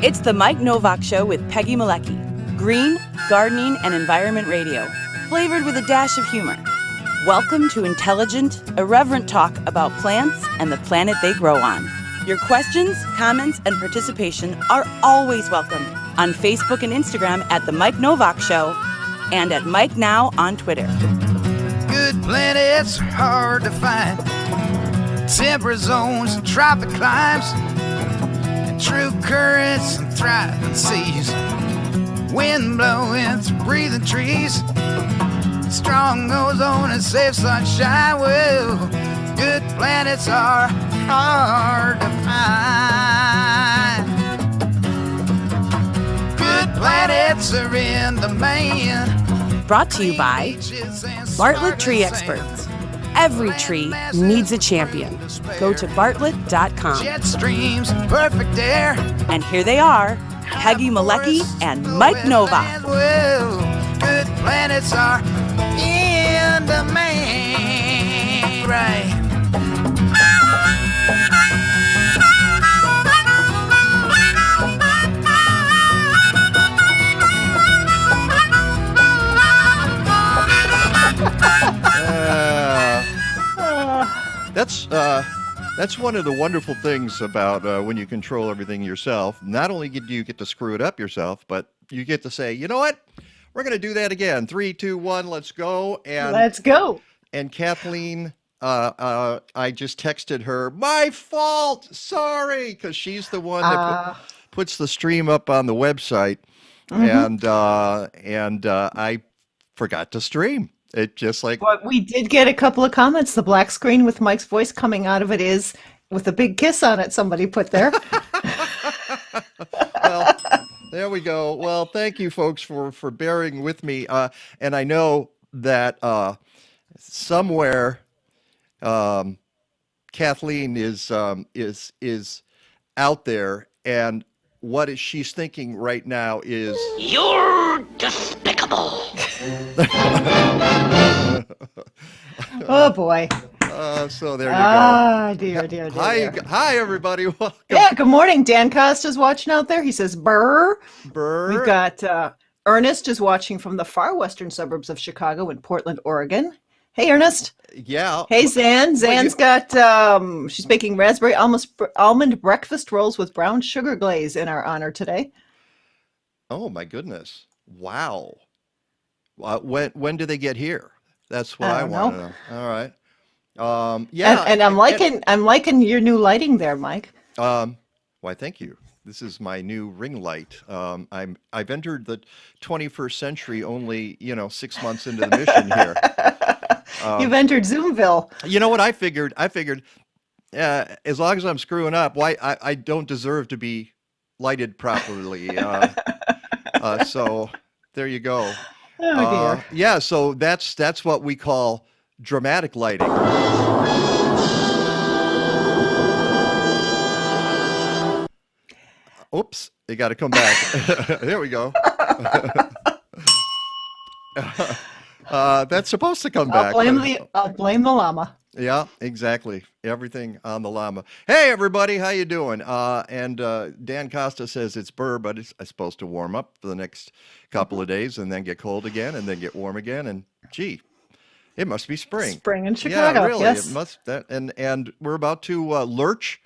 It's the Mike Nowak Show with Peggy Malecki. Green, gardening, and environment radio, flavored with a dash of humor. Welcome to intelligent, irreverent talk about plants and the planet they grow on. Your questions, comments, and participation are always welcome on Facebook and Instagram at The Mike Nowak Show and at Mike Now on Twitter. Good planets are hard to find. Temperate zones and tropic climes. And true currents and thriving seas. Wind blowing through breathing trees. Strong ozone and safe sunshine. Well, good planets are hard to find. Good planets are in demand. Brought to you by Bartlett Tree Experts. Every tree needs a champion. Go to bartlett.com. Jet streams, perfect air. And here they are, Peggy Malecki and Mike Nowak. Well, good planets are in demand, right? That's one of the wonderful things about when you control everything yourself. Not only do you get to screw it up yourself, but you get to say, you know what? We're going to do that again. 3, 2, 1, let's go. And let's go. And Kathleen, I just texted her, my fault, sorry, because she's the one that puts the stream up on the website, and I forgot to stream. It just like... But we did get a couple of comments. The black screen with Mike's voice coming out of it is with a big kiss on it, somebody put there. Well, there we go. Well, thank you folks for bearing with me. And I know that somewhere Kathleen is out there, and what she's thinking right now is, you're despicable. Oh boy. So there you go. Ah, dear. Hi, everybody. Welcome. Yeah, good morning. Dan Costa's watching out there. He says, burr. Burr. We've got Ernest is watching from the far western suburbs of Chicago in Portland, Oregon. Hey, Ernest. Yeah. Hey, Zan. Zan's got, she's making raspberry almond breakfast rolls with brown sugar glaze in our honor today. Oh, my goodness. Wow. When do they get here? That's what I want to know. All right. Yeah. And I'm liking your new lighting there, Mike. Why, thank you. This is my new ring light. I've entered the 21st century only, 6 months into the mission here. You've entered Zoomville. You know what I figured? As long as I'm screwing up, why I don't deserve to be lighted properly. So there you go. Oh dear. Yeah, so that's what we call dramatic lighting. Oops, you got to come back. There we go. That's supposed to come back. I'll blame the llama. Yeah, exactly. Everything on the llama. Hey, everybody, how you doing? And Dan Costa says it's burr, but it's supposed to warm up for the next couple of days and then get cold again and then get warm again. And gee, it must be spring. Spring in Chicago. Yeah, really. Yes. It must. And we're about to lurch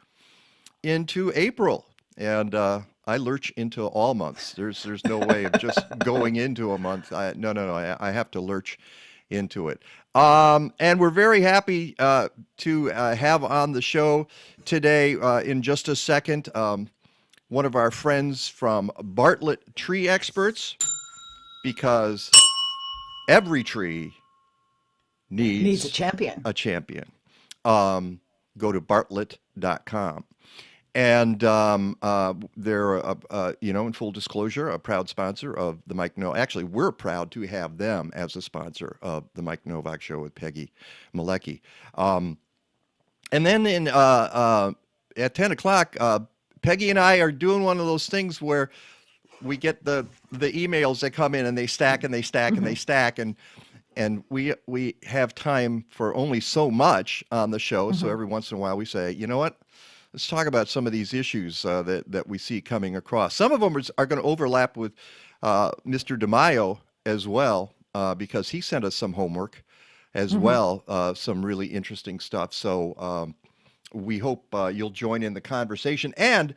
into April, and I lurch into all months. There's no way of just going into a month. No. I have to lurch into it. And we're very happy to have on the show today, in just a second, one of our friends from Bartlett Tree Experts, because every tree needs a champion. Go to bartlett.com. And they're, in full disclosure, a proud sponsor of the Mike Novak. Actually, we're proud to have them as a sponsor of the Mike Nowak Show with Peggy Malecki. And then at 10 o'clock, Peggy and I are doing one of those things where we get the emails that come in and they stack and they stack and they stack, and we have time for only so much on the show. So every once in a while we say, you know what? let's talk about some of these issues that we see coming across. Some of them are going to overlap with Mr. DiMaio as well, because he sent us some homework as well, some really interesting stuff. So we hope you'll join in the conversation, and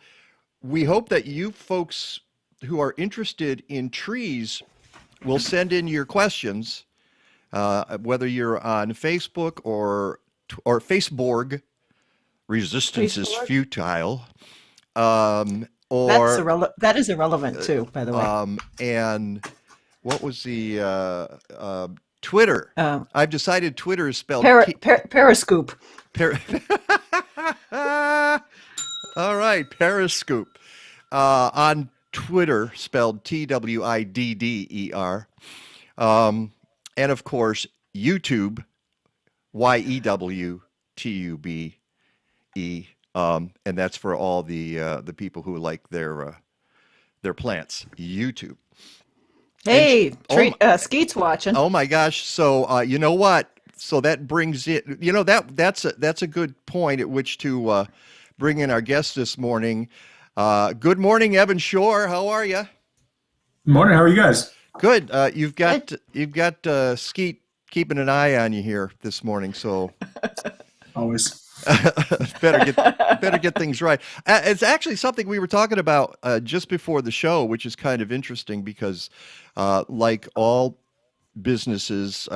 we hope that you folks who are interested in trees will send in your questions, whether you're on Facebook or Faceborg. Resistance is Facebook? futile. Or That is irrelevant too, by the way. and what was the Twitter? Um, I've decided Twitter is spelled Periscope. Per- All right, Periscope. On Twitter, spelled Twidder. And of course, YouTube, YEWTUBE. And that's for all the people who like their plants. YouTube. Hey, oh Skeet's watching. Oh my gosh! So you know what? So that brings it. You know that's a good point at which to bring in our guest this morning. Good morning, Evan Shorr. How are you? Morning. How are you guys? Good. You've got Skeet keeping an eye on you here this morning. So Always. better get things right. It's actually something we were talking about just before the show, which is kind of interesting because, like all businesses,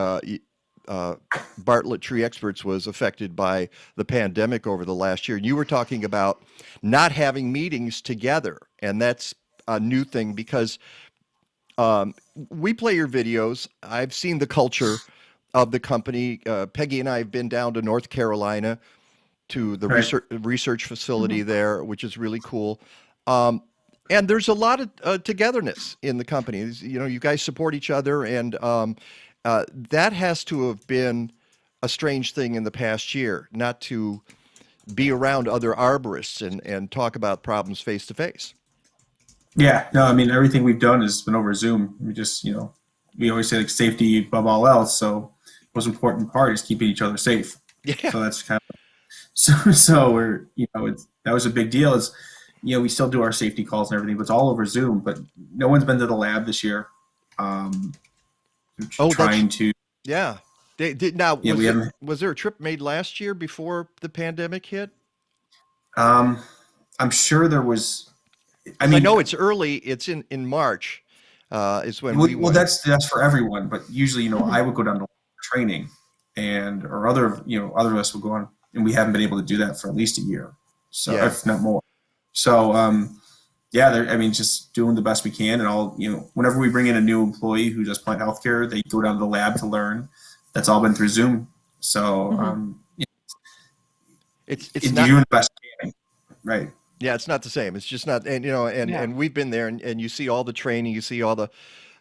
Bartlett Tree Experts was affected by the pandemic over the last year. And you were talking about not having meetings together, and that's a new thing because we play your videos. I've seen the culture of the company. Peggy and I have been down to North Carolina to the Right. research facility there, which is really cool. And there's a lot of togetherness in the company. You know, you guys support each other, and that has to have been a strange thing in the past year, not to be around other arborists and talk about problems face to face. Yeah. No, I mean, everything we've done has been over Zoom. We just, we always say like safety above all else. So the most important part is keeping each other safe. Yeah. So that's kind of, so we're, that was a big deal is, we still do our safety calls and everything, but it's all over Zoom, but no one's been to the lab this year. Trying to, Yeah. They did now. yeah, Was there a trip made last year before the pandemic hit? I'm sure there was, I 'Cause I mean, know it's early. It's in March. Is when well, we well, went. that's for everyone, but usually, I would go down to training, or other of us would go on, and we haven't been able to do that for at least a year, so Yeah. if not more. So, I mean, just doing the best we can, and all whenever we bring in a new employee who does plant healthcare, they go down to the lab to learn. That's all been through Zoom. So, It's you're not. doing the best you can, right? Yeah, it's not the same. It's just not. And Yeah. and we've been there, and you see all the training. You see all the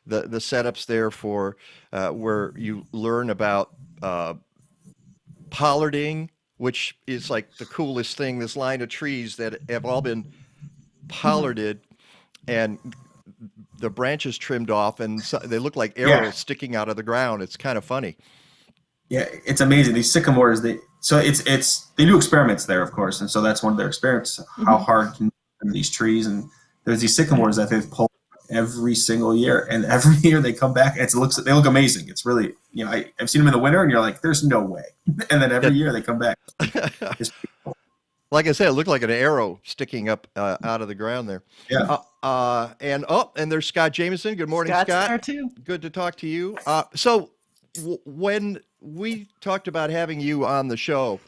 setups there for where you learn about pollarding, which is like the coolest thing. This line of trees that have all been pollarded, and the branches trimmed off, and they look like arrows Yeah. sticking out of the ground. It's kind of funny. Yeah, it's amazing. These sycamores, they do experiments there, of course, and so that's one of their experiments. How hard can these trees? And there's these sycamores that they've pulled every single year, and every year they come back. And they look amazing. It's really, I've seen them in the winter, and you're like, there's no way. And then every year they come back. It's beautiful. Like I said, it looked like an arrow sticking up out of the ground there. Yeah. And there's Scott Jameson. Good morning, Scott's Scott. there too. Good to talk to you. So when we talked about having you on the show,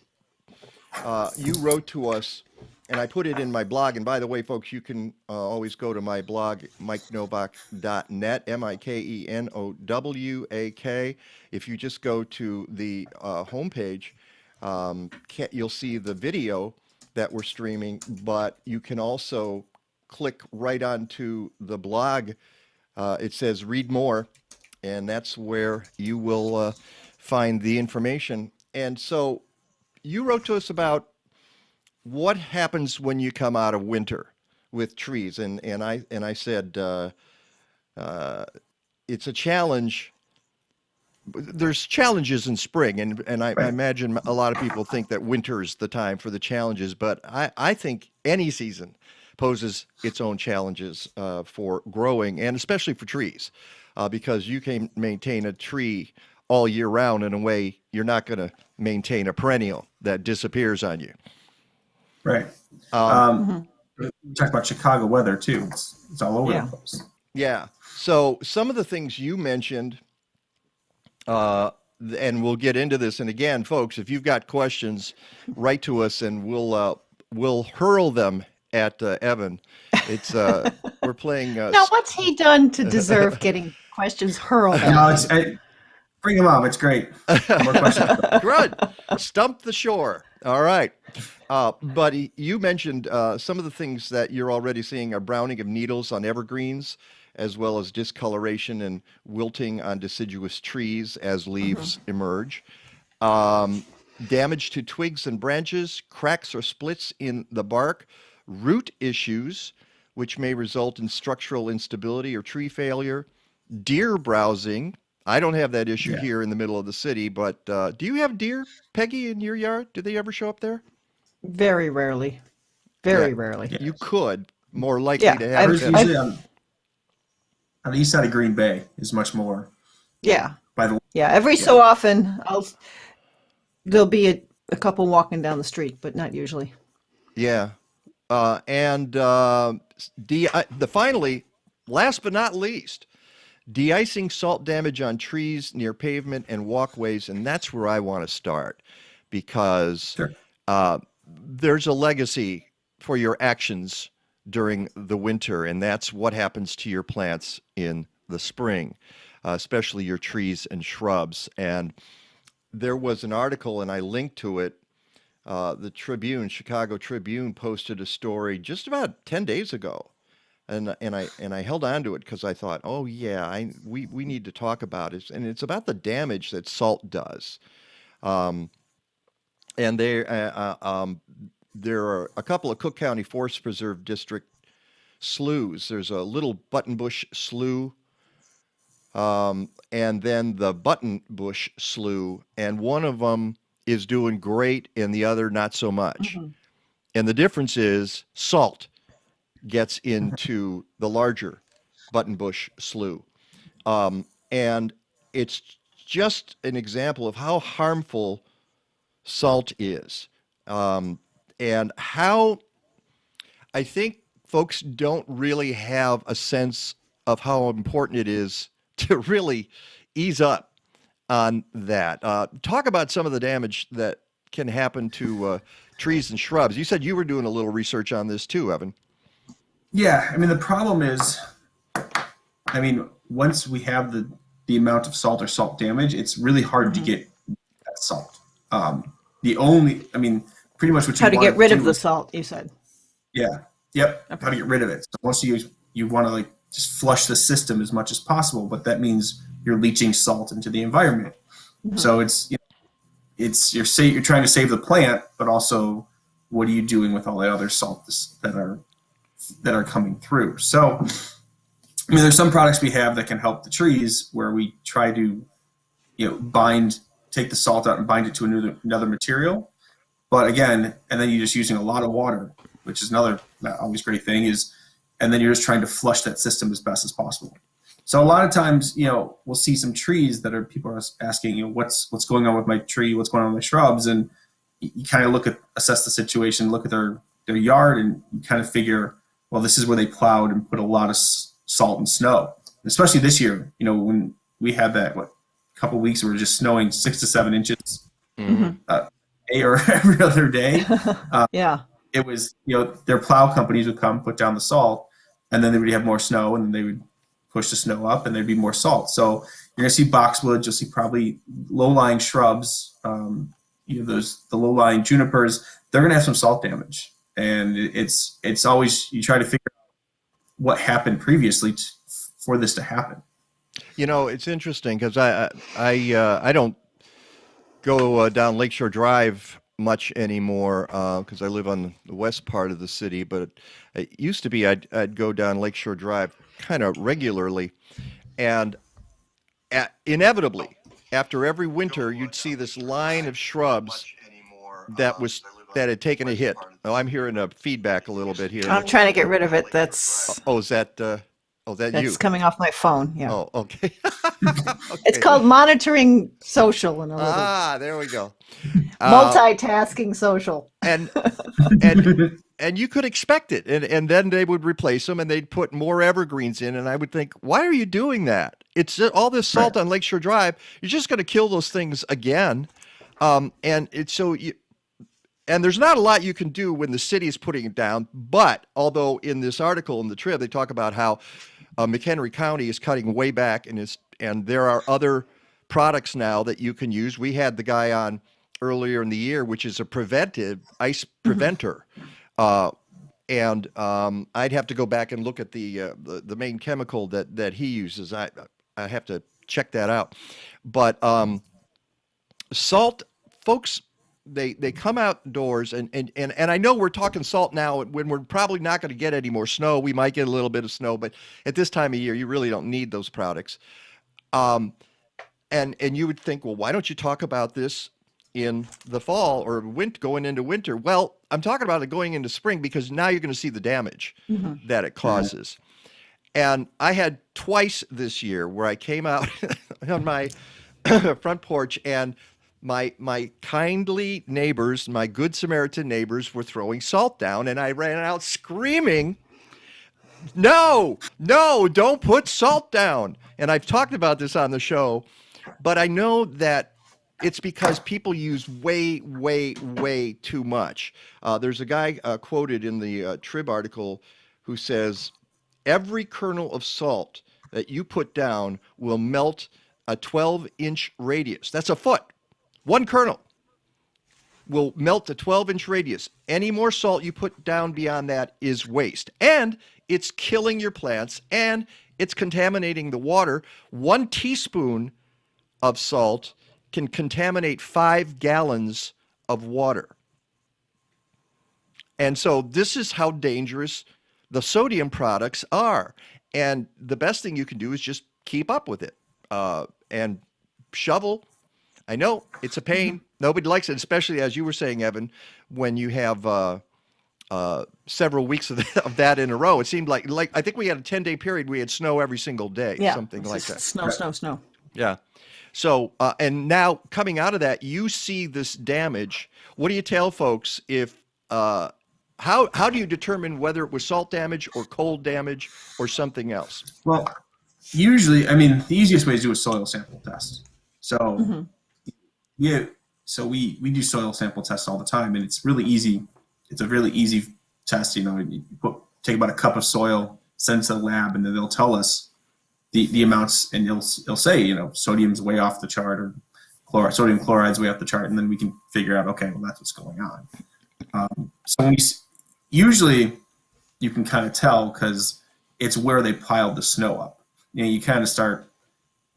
you wrote to us, and I put it in my blog. And by the way, folks, you can always go to my blog, MikeNowak.net, MikeNowak. If you just go to the homepage, you'll see the video that we're streaming, but you can also click right onto the blog. It says read more, and that's where you will find the information. And so you wrote to us about what happens when you come out of winter with trees, and I said it's a challenge there's challenges in spring, and I imagine a lot of people think that winter is the time for the challenges, but I think any season poses its own challenges for growing, and especially for trees, because you can maintain a tree all year round in a way you're not going to maintain a perennial that disappears on you. Right. We talked about Chicago weather too. It's all over the place. Yeah. So some of the things you mentioned, and we'll get into this. And again, folks, if you've got questions, write to us, and we'll hurl them at Evan. It's we're playing. Now, what's he done to deserve getting questions hurled at him? Bring him up. It's great. More questions. Good. Stump the shore. All right. But you mentioned some of the things that you're already seeing are browning of needles on evergreens, as well as discoloration and wilting on deciduous trees as leaves emerge. Damage to twigs and branches, cracks or splits in the bark, root issues, which may result in structural instability or tree failure, deer browsing. I don't have that issue here in the middle of the city, but do you have deer, Peggy, in your yard? Do they ever show up there? Very rarely. Very rarely. Yeah. You could, more likely to have. There's usually on the east side of Green Bay is much more. Yeah. By the way. Yeah. Every so often, there'll be a couple walking down the street, but not usually. Yeah. Finally, last but not least, de-icing salt damage on trees near pavement and walkways, and that's where I want to start, because there's a legacy for your actions during the winter, and that's what happens to your plants in the spring, especially your trees and shrubs. And there was an article, and I linked to it. The Tribune, Chicago Tribune, posted a story just about 10 days ago. And I held on to it because I thought, oh yeah, we need to talk about it. And it's about the damage that salt does. And there are a couple of Cook County Forest Preserve District sloughs. There's a little buttonbush slough, and then the buttonbush slough, and one of them is doing great and the other not so much. And the difference is salt gets into the larger buttonbush slough. And it's just an example of how harmful salt is, and how I think folks don't really have a sense of how important it is to really ease up on that. Talk about some of the damage that can happen to trees and shrubs. You said you were doing a little research on this too, Evan. Yeah, I mean, the problem is, once we have the amount of salt or salt damage, it's really hard to get that salt. Pretty much what you How to get rid of the salt, you said. Yeah. Yep. Okay. How to get rid of it. So once you want to just flush the system as much as possible, but that means you're leaching salt into the environment. So you're trying to save the plant, but also what are you doing with all the other salt that are coming through? So, there's some products we have that can help the trees where we try to, take the salt out and bind it to another material. But again, and then you're just using a lot of water, which is another not always great thing, and then you're just trying to flush that system as best as possible. So a lot of times, we'll see some trees that people are asking, what's going on with my tree, what's going on with my shrubs, and you kind of assess the situation, look at their yard, and you kind of figure, well, this is where they plowed and put a lot of salt and snow. Especially this year, when we had that couple of weeks where it was just snowing 6 to 7 inches or every other day. It was, their plow companies would come put down the salt, and then they would have more snow, and then they would push the snow up, and there'd be more salt. So you're gonna see boxwoods, you'll see probably low-lying shrubs, the low-lying junipers. They're gonna have some salt damage, and it's always, you try to figure out what happened previously for this to happen. It's interesting because I don't go down Lakeshore Drive much anymore because I live on the west part of the city, but it used to be I'd go down Lakeshore Drive kind of regularly, and inevitably after every winter, you'd see this line of shrubs that had taken a hit. Oh, I'm hearing a feedback a little bit here. I'm trying to get rid of it. That's is that you? coming off my phone. Yeah. Oh, okay. It's called monitoring social in a little There we go. multitasking social. And you could expect it, and then they would replace them, and they'd put more evergreens in, and I would think, why are you doing that? It's all this salt on Lakeshore Drive. You're just going to kill those things again, and it's so. And there's not a lot you can do when the city is putting it down. But although in this article in the Trib they talk about how McHenry County is cutting way back, and there are other products now that you can use. We had the guy on earlier in the year, which is a ice preventer. And I'd have to go back and look at the main chemical that he uses. I have to check that out. But salt, folks, they come outdoors, and I know we're talking salt now when we're probably not going to get any more snow. We might get a little bit of snow, but at this time of year, you really don't need those products. And you would think, well, why don't you talk about this in the fall or going into winter? Well, I'm talking about it going into spring because now you're going to see the damage that it causes. And I had twice this year where I came out on my front porch, and my kindly neighbors, my good Samaritan neighbors, were throwing salt down, and I ran out screaming, no, don't put salt down. And I've talked about this on the show, but I know that it's because people use way, way, way too much. There's a guy quoted in the Trib article who says, every kernel of salt that you put down will melt a 12-inch radius. That's a foot. One kernel will melt a 12-inch radius. Any more salt you put down beyond that is waste. And it's killing your plants, and it's contaminating the water. 1 teaspoon of salt can contaminate 5 gallons of water. And so this is how dangerous the sodium products are. And the best thing you can do is just keep up with it. And shovel. I know it's a pain. Nobody likes it, especially as you were saying, Evan, when you have several weeks of that in a row. It seemed like I think we had a 10-day period. We had snow every single day, something like that. Snow. Yeah. So, and now coming out of that, you see this damage. What do you tell folks if, how do you determine whether it was salt damage or cold damage or something else? Well, usually, I mean, the easiest way to do a soil sample test. So, so we do soil sample tests all the time, and it's really easy. It's a really easy test. You know, you take about a cup of soil, send it to the lab, and then they'll tell us the amounts, and it'll say, you know, sodium's way off the chart, or sodium chloride's way off the chart, and then we can figure out, okay, well, that's what's going on. So usually you can kind of tell because it's where they piled the snow up. You know, you kind of start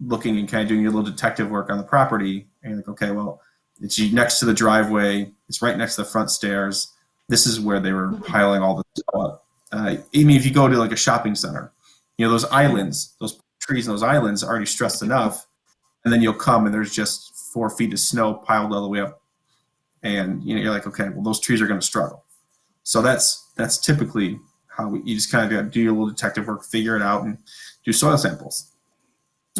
looking and kind of doing your little detective work on the property, and you're like, okay, well, it's next to the driveway, it's right next to the front stairs. This is where they were piling all the snow up. I mean, if you go to like a shopping center, you know, those islands, those trees and those islands are already stressed enough, and then you'll come and there's just 4 feet of snow piled all the way up, and you know, you're like, okay, well, those trees are going to struggle. So that's typically how you just kind of do your little detective work, figure it out, and do soil samples.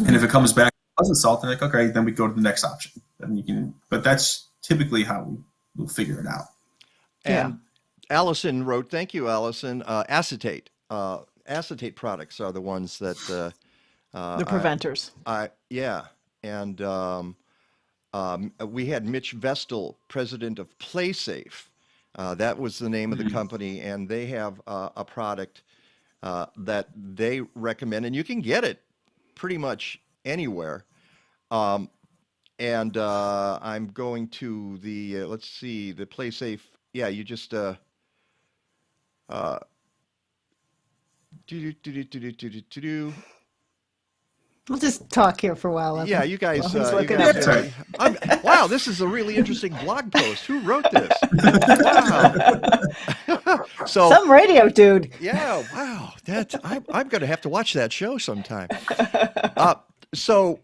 And if it comes back wasn't salt, then like, okay, then we go to the next option. And you can, but that's typically how we'll figure it out. And Allison wrote, thank you, Allison. Acetate. Acetate products are the ones that the preventers. And we had Mitch Vestal, president of PlaySafe. That was the name of the company, and they have a product that they recommend, and you can get it pretty much anywhere. And I'm going to the let's see, the PlaySafe. Yeah, you just We'll just talk here for a while. Yeah, you guys. Wow, wow, this is a really interesting blog post. Who wrote this? Wow. So some radio dude. Yeah, wow. I'm going to have to watch that show sometime. So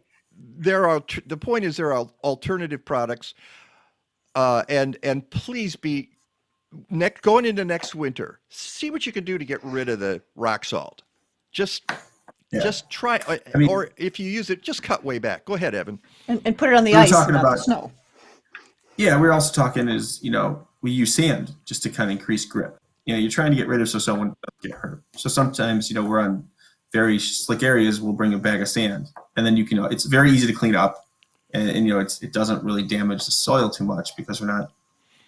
the point is there are alternative products, and please be going into next winter. See what you can do to get rid of the rock salt. Just try, or if you use it, just cut way back. Go ahead, Evan. And put it on the We were ice, talking not about- the snow. Yeah, we're also talking is, we use sand just to kind of increase grip. You're trying to get rid of so someone doesn't get hurt. So sometimes, we're on very slick areas, we'll bring a bag of sand. And then it's very easy to clean up. And it doesn't really damage the soil too much because we're not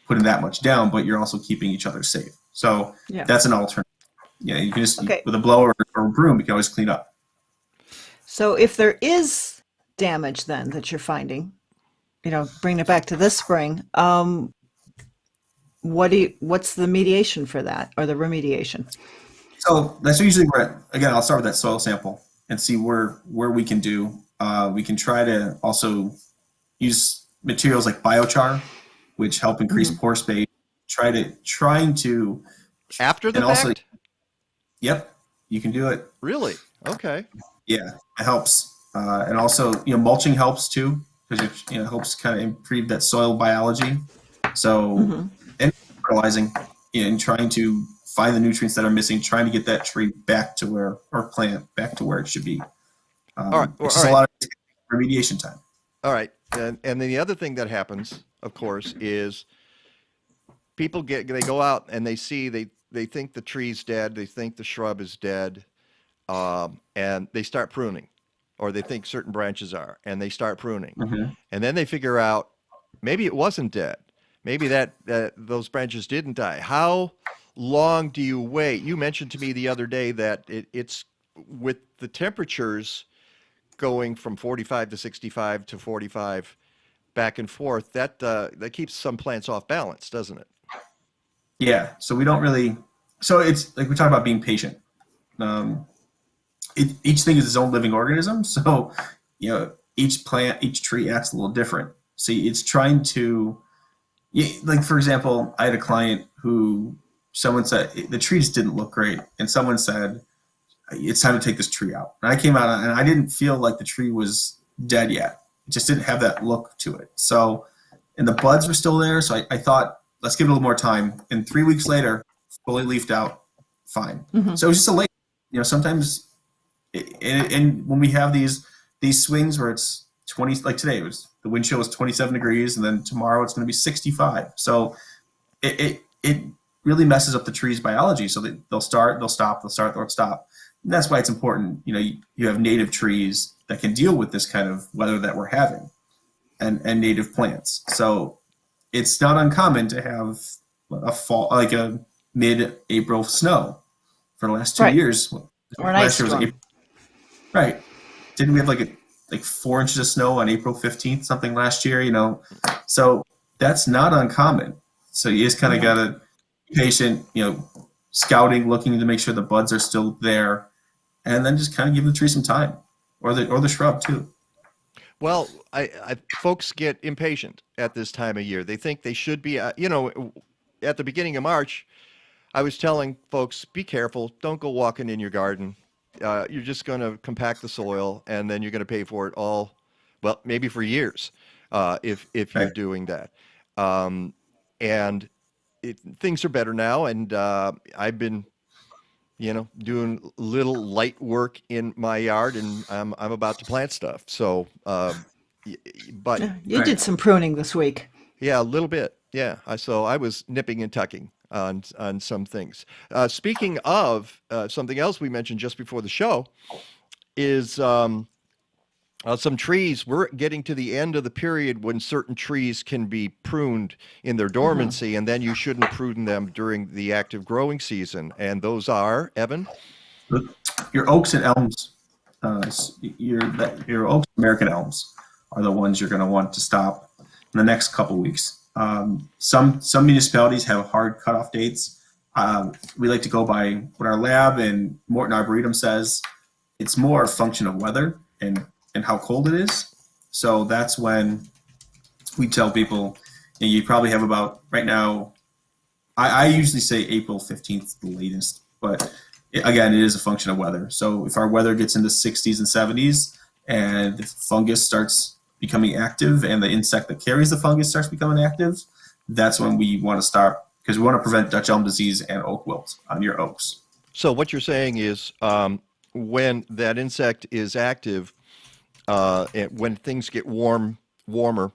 putting that much down, but you're also keeping each other safe. So that's an alternative. You can just, with a blower or a broom, you can always clean up. So if there is damage then that you're finding, bring it back to this spring, what's the mediation for that, or the remediation? So that's usually where, again, I'll start with that soil sample and see where we can do. We can try to also use materials like biochar, which help increase pore space. Trying to after the and fact. Also, yep, you can do it. Really? Okay. Yeah, it helps, and also mulching helps too, because it helps kind of improve that soil biology. So and fertilizing and trying to find the nutrients that are missing, trying to get that tree back to where, or plant back to where it should be. It's just a lot of remediation time. All right, and then the other thing that happens, of course, is people they go out and they see they think the tree's dead, they think the shrub is dead, and they start pruning, or they think certain branches are, and they start pruning, and then they figure out maybe it wasn't dead, maybe that those branches didn't die. How long do you wait? You mentioned to me the other day that it's with the temperatures going from 45 to 65 to 45 back and forth, that keeps some plants off balance, doesn't it? Yeah, so we don't really, so it's like we talk about being patient. Each thing is its own living organism, so each plant, each tree acts a little different. So it's trying to, like for example, I had a client who someone said the tree just didn't look great, and someone said it's time to take this tree out. And I came out and I didn't feel like the tree was dead yet. It just didn't have that look to it. So, and the buds were still there. So I thought, let's give it a little more time. And 3 weeks later, fully leafed out, fine. So it was just a late, sometimes, and when we have these swings where it's 20, like today, the wind chill was 27 degrees, and then tomorrow it's going to be 65. So it really messes up the tree's biology. So they'll start, they'll stop, they'll start, they'll stop. And that's why it's important, you have native trees that can deal with this kind of weather that we're having, and native plants. So it's not uncommon to have a fall, like a mid-April snow for the last 2 years. Or an ice storm. Right. Didn't we have like 4 inches of snow on April 15th, something last year, So that's not uncommon. So you just kind of got to be patient, scouting, looking to make sure the buds are still there, and then just kind of give the tree some time, or the shrub too. Well, I folks get impatient at this time of year. They think they should be, at the beginning of March, I was telling folks, be careful. Don't go walking in your garden. You're just going to compact the soil, and then you're going to pay for it all, well, maybe for years, if you're doing that. And things are better now, and I've been, doing little light work in my yard, and I'm about to plant stuff. So, but you did some pruning this week. Yeah, a little bit. Yeah, so I was nipping and tucking on some things. Speaking of something else we mentioned just before the show is some trees. We're getting to the end of the period when certain trees can be pruned in their dormancy, and then you shouldn't prune them during the active growing season. And those are, Evan? Your oaks and elms. Your oaks, American elms, are the ones you're going to want to stop in the next couple weeks. Some municipalities have hard cutoff dates. We like to go by what our lab and Morton Arboretum says. It's more a function of weather and how cold it is. So that's when we tell people, you probably have about, right now, I usually say April 15th, the latest, but again, it is a function of weather. So if our weather gets into 60s and 70s, and the fungus starts becoming active and the insect that carries the fungus starts becoming active, that's when we want to start, because we want to prevent Dutch elm disease and oak wilt on your oaks. So what you're saying is when that insect is active, when things get warmer,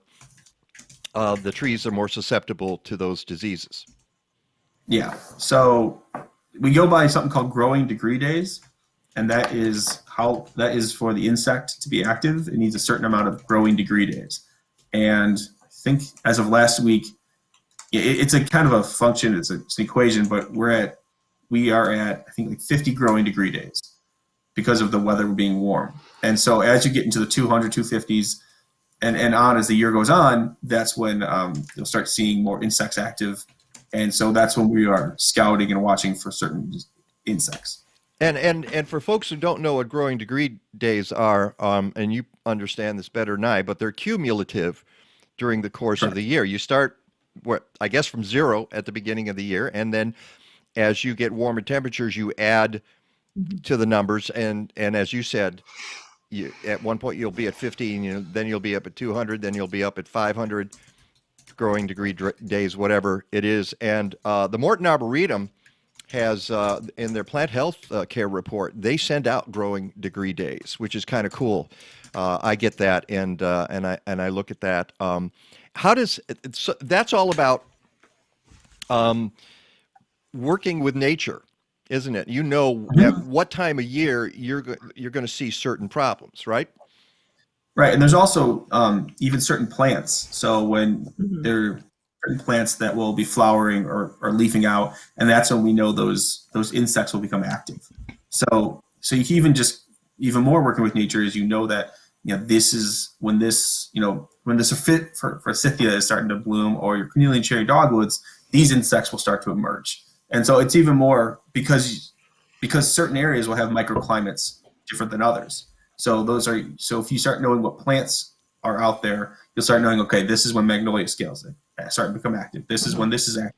the trees are more susceptible to those diseases. Yeah. So we go by something called growing degree days, and that is for the insect to be active. It needs a certain amount of growing degree days. And I think as of last week, it's a kind of a function, it's an equation, but we are at I think like 50 growing degree days because of the weather being warm. And so as you get into the 200, 250s and on as the year goes on, that's when you'll start seeing more insects active. And so that's when we are scouting and watching for certain insects. And for folks who don't know what growing degree days are, and you understand this better than I, but they're cumulative during the course of the year. You start, I guess, from 0 at the beginning of the year, and then as you get warmer temperatures, you add to the numbers. And as you said, at one point you'll be at 50, then you'll be up at 200, then you'll be up at 500 growing degree days, whatever it is. And the Morton Arboretum has, in their plant health care report, they send out growing degree days, which is kind of cool. I get that, and I look at that. How does that's all about working with nature, isn't it? At what time of year you're going to see certain problems, right? Right, and there's also even certain plants. So when there are certain plants that will be flowering or leafing out, and that's when we know those insects will become active. So you can even more working with nature is that this is when this forsythia is starting to bloom, or your cornelian cherry dogwoods, these insects will start to emerge. And so it's even more because certain areas will have microclimates different than others. So if you start knowing what plants are out there, you'll start knowing, okay, this is when magnolia scales start to become active. This is when this is active.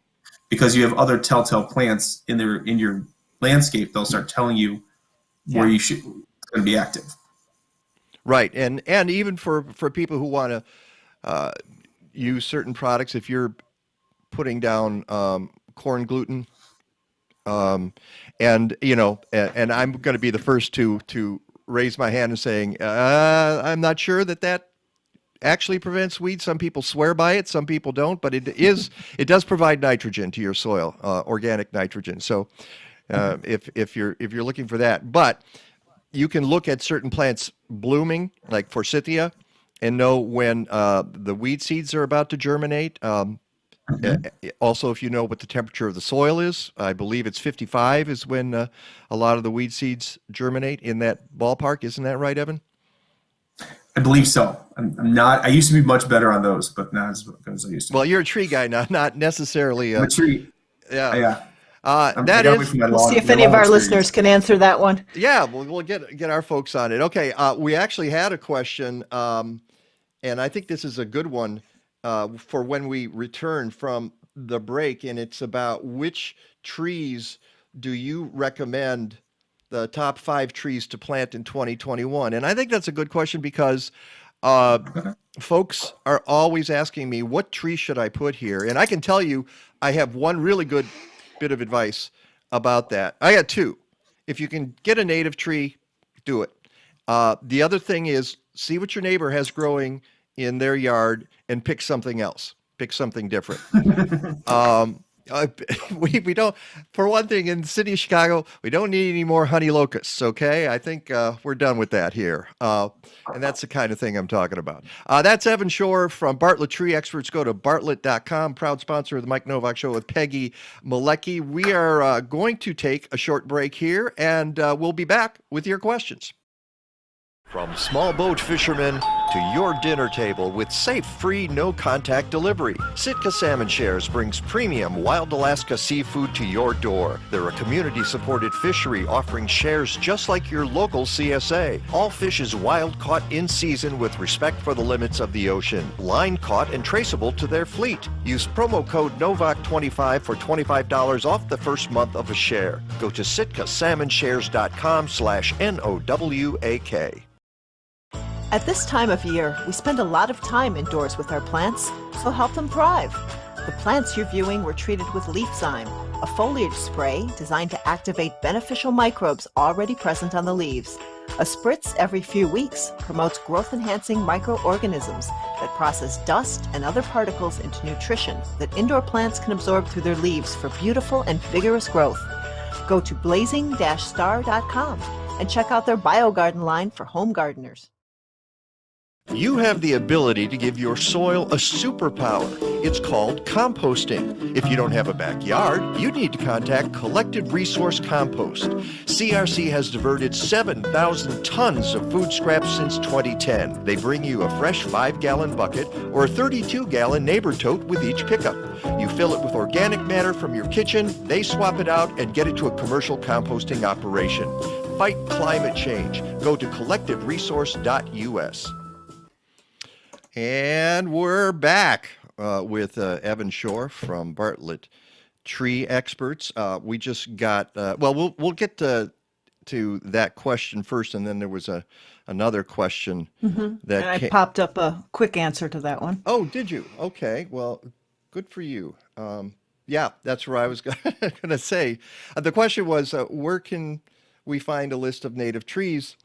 Because you have other telltale plants in your landscape, they'll start telling you where it's going to be active. Right, and even for people who want to use certain products, if you're putting down corn gluten, and I'm going to be the first to raise my hand and saying I'm not sure that actually prevents weeds. Some people swear by it, some people don't, but it does provide nitrogen to your soil, organic nitrogen. So if you're looking for that, but you can look at certain plants blooming, like forsythia, and know when the weed seeds are about to germinate. Also, if you know what the temperature of the soil is, I believe it's 55 is when a lot of the weed seeds germinate in that ballpark. Isn't that right, Evan? I believe so. I'm not. I used to be much better on those, but not as good as I used to. Well, you're a tree guy, not necessarily. I'm a tree. Yeah. We'll see if any of our listeners can answer that one. Yeah, we'll get our folks on it. Okay, we actually had a question, and I think this is a good one for when we return from the break, and it's about which trees do you recommend, the top 5 trees to plant in 2021? And I think that's a good question because folks are always asking me, what tree should I put here? And I can tell you, I have one really good bit of advice about that. I got 2. If you can get a native tree, do it. The other thing is, see what your neighbor has growing in their yard and pick something else. Pick something different. We don't, for one thing, in the city of Chicago, we don't need any more honey locusts, okay? I think we're done with that here. And that's the kind of thing I'm talking about. That's Evan Shorr from Bartlett Tree Experts. Go to bartlett.com, proud sponsor of the Mike Nowak Show with Peggy Malecki. We are going to take a short break here, and we'll be back with your questions. From small boat fishermen to your dinner table with safe, free, no-contact delivery, Sitka Salmon Shares brings premium wild Alaska seafood to your door. They're a community-supported fishery offering shares just like your local CSA. All fish is wild-caught in season with respect for the limits of the ocean. Line-caught and traceable to their fleet. Use promo code NOVAC25 for $25 off the first month of a share. Go to sitkasalmonshares.com/NOWAK. At this time of year, we spend a lot of time indoors with our plants, so help them thrive. The plants you're viewing were treated with Leafzyme, a foliage spray designed to activate beneficial microbes already present on the leaves. A spritz every few weeks promotes growth-enhancing microorganisms that process dust and other particles into nutrition that indoor plants can absorb through their leaves for beautiful and vigorous growth. Go to blazing-star.com and check out their BioGarden line for home gardeners. You have the ability to give your soil a superpower. It's called composting. If you don't have a backyard, you need to contact Collective Resource Compost. CRC has diverted 7,000 tons of food scraps since 2010. They bring you a fresh 5-gallon bucket or a 32-gallon neighbor tote with each pickup. You fill it with organic matter from your kitchen, they swap it out and get it to a commercial composting operation. Fight climate change. Go to collectiveresource.us. And we're back with Evan Shorr from Bartlett Tree Experts. We just got we'll get to that question first, and then there was another question that and I popped up a quick answer to that one. Oh, did you? Okay, well, good for you. Yeah, that's where I was going to say. The question was, where can we find a list of native trees?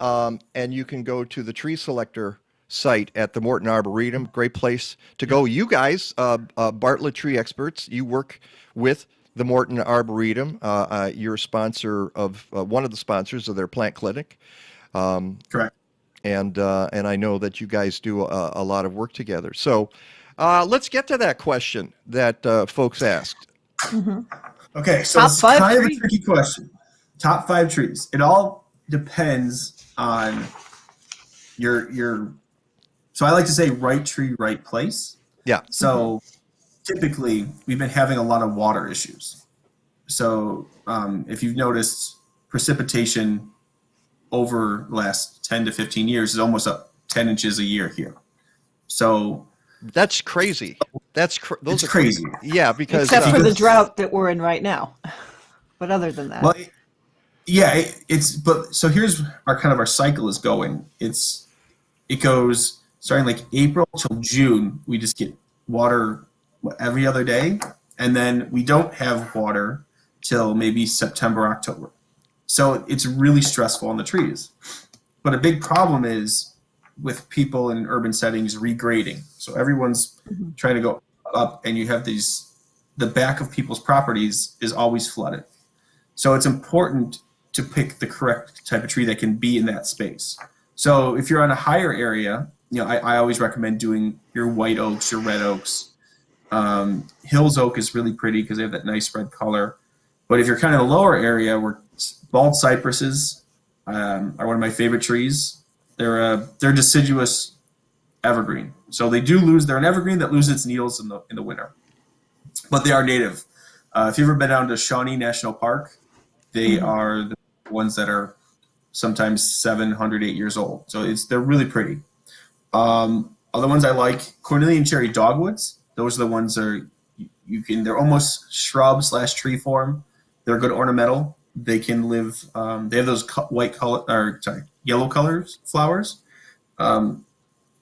And you can go to the tree selector site at the Morton Arboretum. Great place to go. You guys, Bartlett Tree Experts, you work with the Morton Arboretum. You're a sponsor of one of the sponsors of their plant clinic. Correct. And I know that you guys do a lot of work together. So let's get to that question that folks asked. Okay, so it's kind of a tricky question. Top 5 trees. It all depends on your so I like to say right tree, right place. Yeah. So typically we've been having a lot of water issues. So if you've noticed, precipitation over the last 10 to 15 years is almost up 10 inches a year here. So that's crazy. Those it's are crazy. Yeah, because except for the drought that we're in right now. But other than that, well, but so here's our cycle is going. It goes starting like April till June. We just get water every other day, and then we don't have water till maybe September, October. So it's really stressful on the trees. But a big problem is with people in urban settings regrading. So everyone's trying to go up, and you have the back of people's properties is always flooded. So it's important to pick the correct type of tree that can be in that space. So if you're on a higher area, I always recommend doing your white oaks, your red oaks. Hills oak is really pretty because they have that nice red color. But if you're kind of in a lower area, where bald cypresses are one of my favorite trees. They're deciduous evergreen. So they're an evergreen that loses its needles in the winter. But they are native. If you've ever been down to Shawnee National Park, they are the ones that are sometimes 700, 8 years old. So they're really pretty. Other ones I like, Cornelian cherry dogwoods. Those are the ones they're almost shrub / tree form. They're good ornamental. They can live. They have those yellow colors flowers. And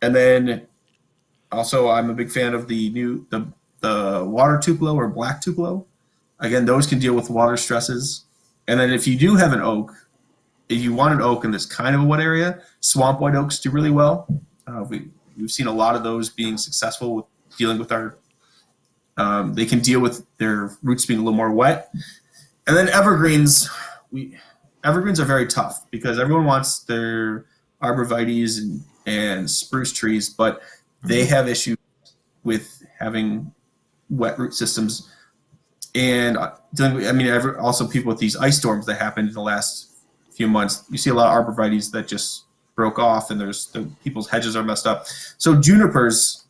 then also I'm a big fan of the water tupelo or black tupelo. Again, those can deal with water stresses. And then if you do have an oak, if you want an oak in this kind of a wet area, swamp white oaks do really well. We've seen a lot of those being successful with dealing with they can deal with their roots being a little more wet. And then evergreens are very tough because everyone wants their arborvitaes and spruce trees, but they have issues with having wet root systems. And also people with these ice storms that happened in the last few months, you see a lot of arborvitaes that just broke off, and people's hedges are messed up. So junipers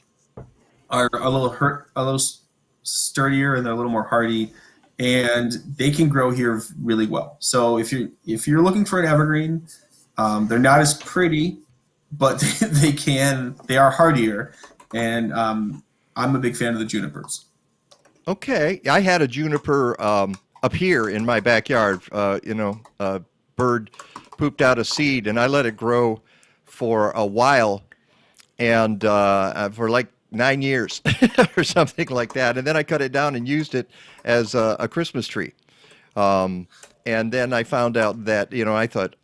are a little sturdier, and they're a little more hardy, and they can grow here really well. So if you're looking for an evergreen, they're not as pretty, but they are hardier, and I'm a big fan of the junipers. Okay, I had a juniper up here in my backyard. A bird pooped out a seed, and I let it grow for a while, and for like 9 years or something like that. And then I cut it down and used it as a Christmas tree. And then I found out that, I thought,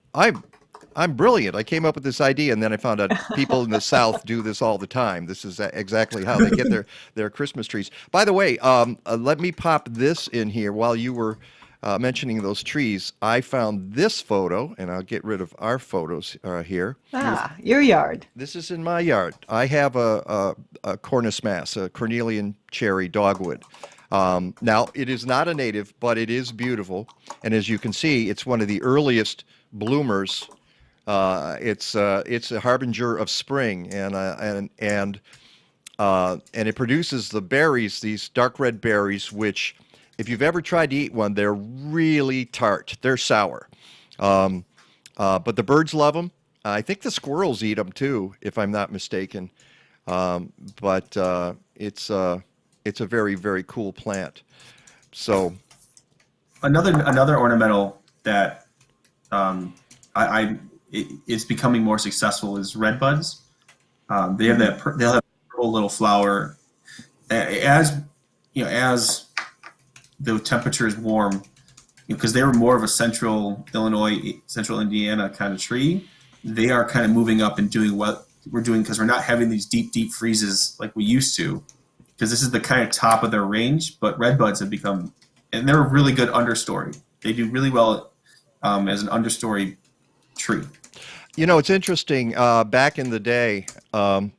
I'm brilliant. I came up with this idea, and then I found out people in the South do this all the time. This is exactly how they get their Christmas trees. By the way, let me pop this in here while you were mentioning those trees. I found this photo, and I'll get rid of our photos here. Your yard. This is in my yard. I have a Cornus mass, a cornelian cherry dogwood. Now, it is not a native, but it is beautiful. And as you can see, it's one of the earliest bloomers. It's a harbinger of spring, and it produces the berries, these dark red berries, which, if you've ever tried to eat one, they're really tart. They're sour, but the birds love them. I think the squirrels eat them too, if I'm not mistaken. But it's a very, very cool plant. So another ornamental that it's becoming more successful is red buds. They have they'll have a purple little flower. As the temperature is warm, because they were more of a central Illinois, central Indiana kind of tree. They are kind of moving up and doing what we're doing, because we're not having these deep freezes like we used to, because this is the kind of top of their range. But red buds have become, and they're a really good understory. They do really well as an understory tree. It's interesting. Back in the day, a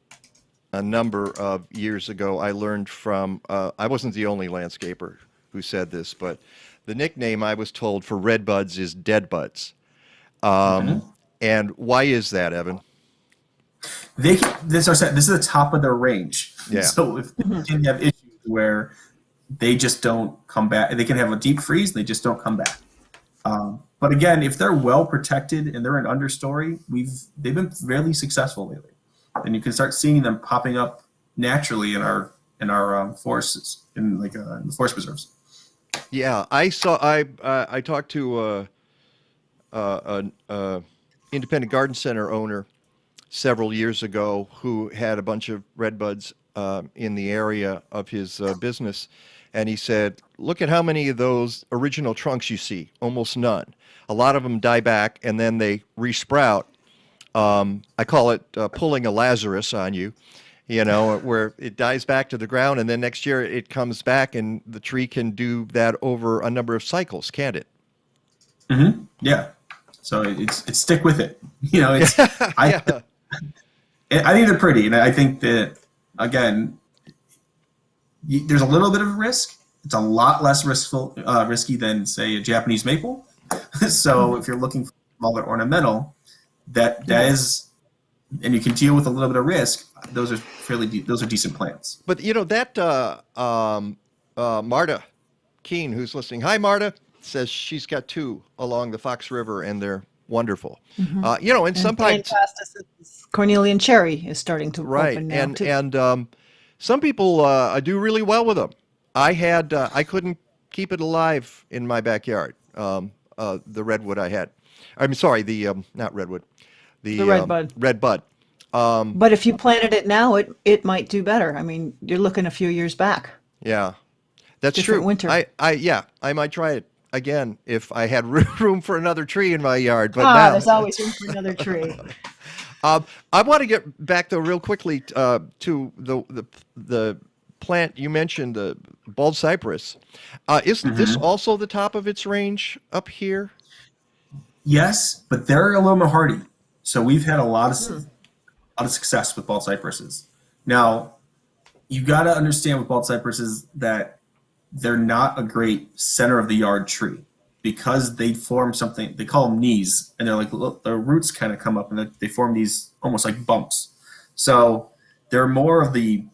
number of years ago, I learned from, I wasn't the only landscaper who said this, but the nickname I was told for red buds is dead buds. And why is that, Evan? This is the top of their range. Yeah. So if they can have issues where they just don't come back, they can have a deep freeze, they just don't come back. But again, if they're well protected and they're an understory, they've been fairly successful lately, and you can start seeing them popping up naturally in our forests, in the forest preserves. Yeah, I talked to an independent garden center owner several years ago who had a bunch of red buds in the area of his business. And he said, look at how many of those original trunks you see. Almost none. A lot of them die back, and then they resprout. I call it pulling a Lazarus on you, where it dies back to the ground, and then next year it comes back, and the tree can do that over a number of cycles, can't it? Mm-hmm. Yeah. So it's stick with it. I think they're pretty, and I think that, again, there's a little bit of risk. It's a lot less risky than, say, a Japanese maple. So if you're looking for smaller ornamental, that is, and you can deal with a little bit of risk, those are decent plants. But that Marta Keene, who's listening, hi Marta, says she's got 2 along the Fox River, and they're wonderful. And some parts, Cornelian cherry is starting to open now too. And some people do really well with them. I couldn't keep it alive in my backyard. The redwood I had. I'm sorry, not redwood. The red bud. Red bud. But if you planted it now, it might do better. I mean, you're looking a few years back. Yeah, that's Different true. Winter. I might try it again if I had room for another tree in my yard. But now there's always room for another tree. I want to get back though real quickly to the plant you mentioned, the bald cypress. Isn't this also the top of its range up here? Yes, but they're a little more hardy. So we've had a lot of success with bald cypresses. Now, you got to understand with bald cypresses that they're not a great center of the yard tree, because they form something, they call them knees, and they're like, look, their roots kind of come up and they form these almost like bumps. So they're more of the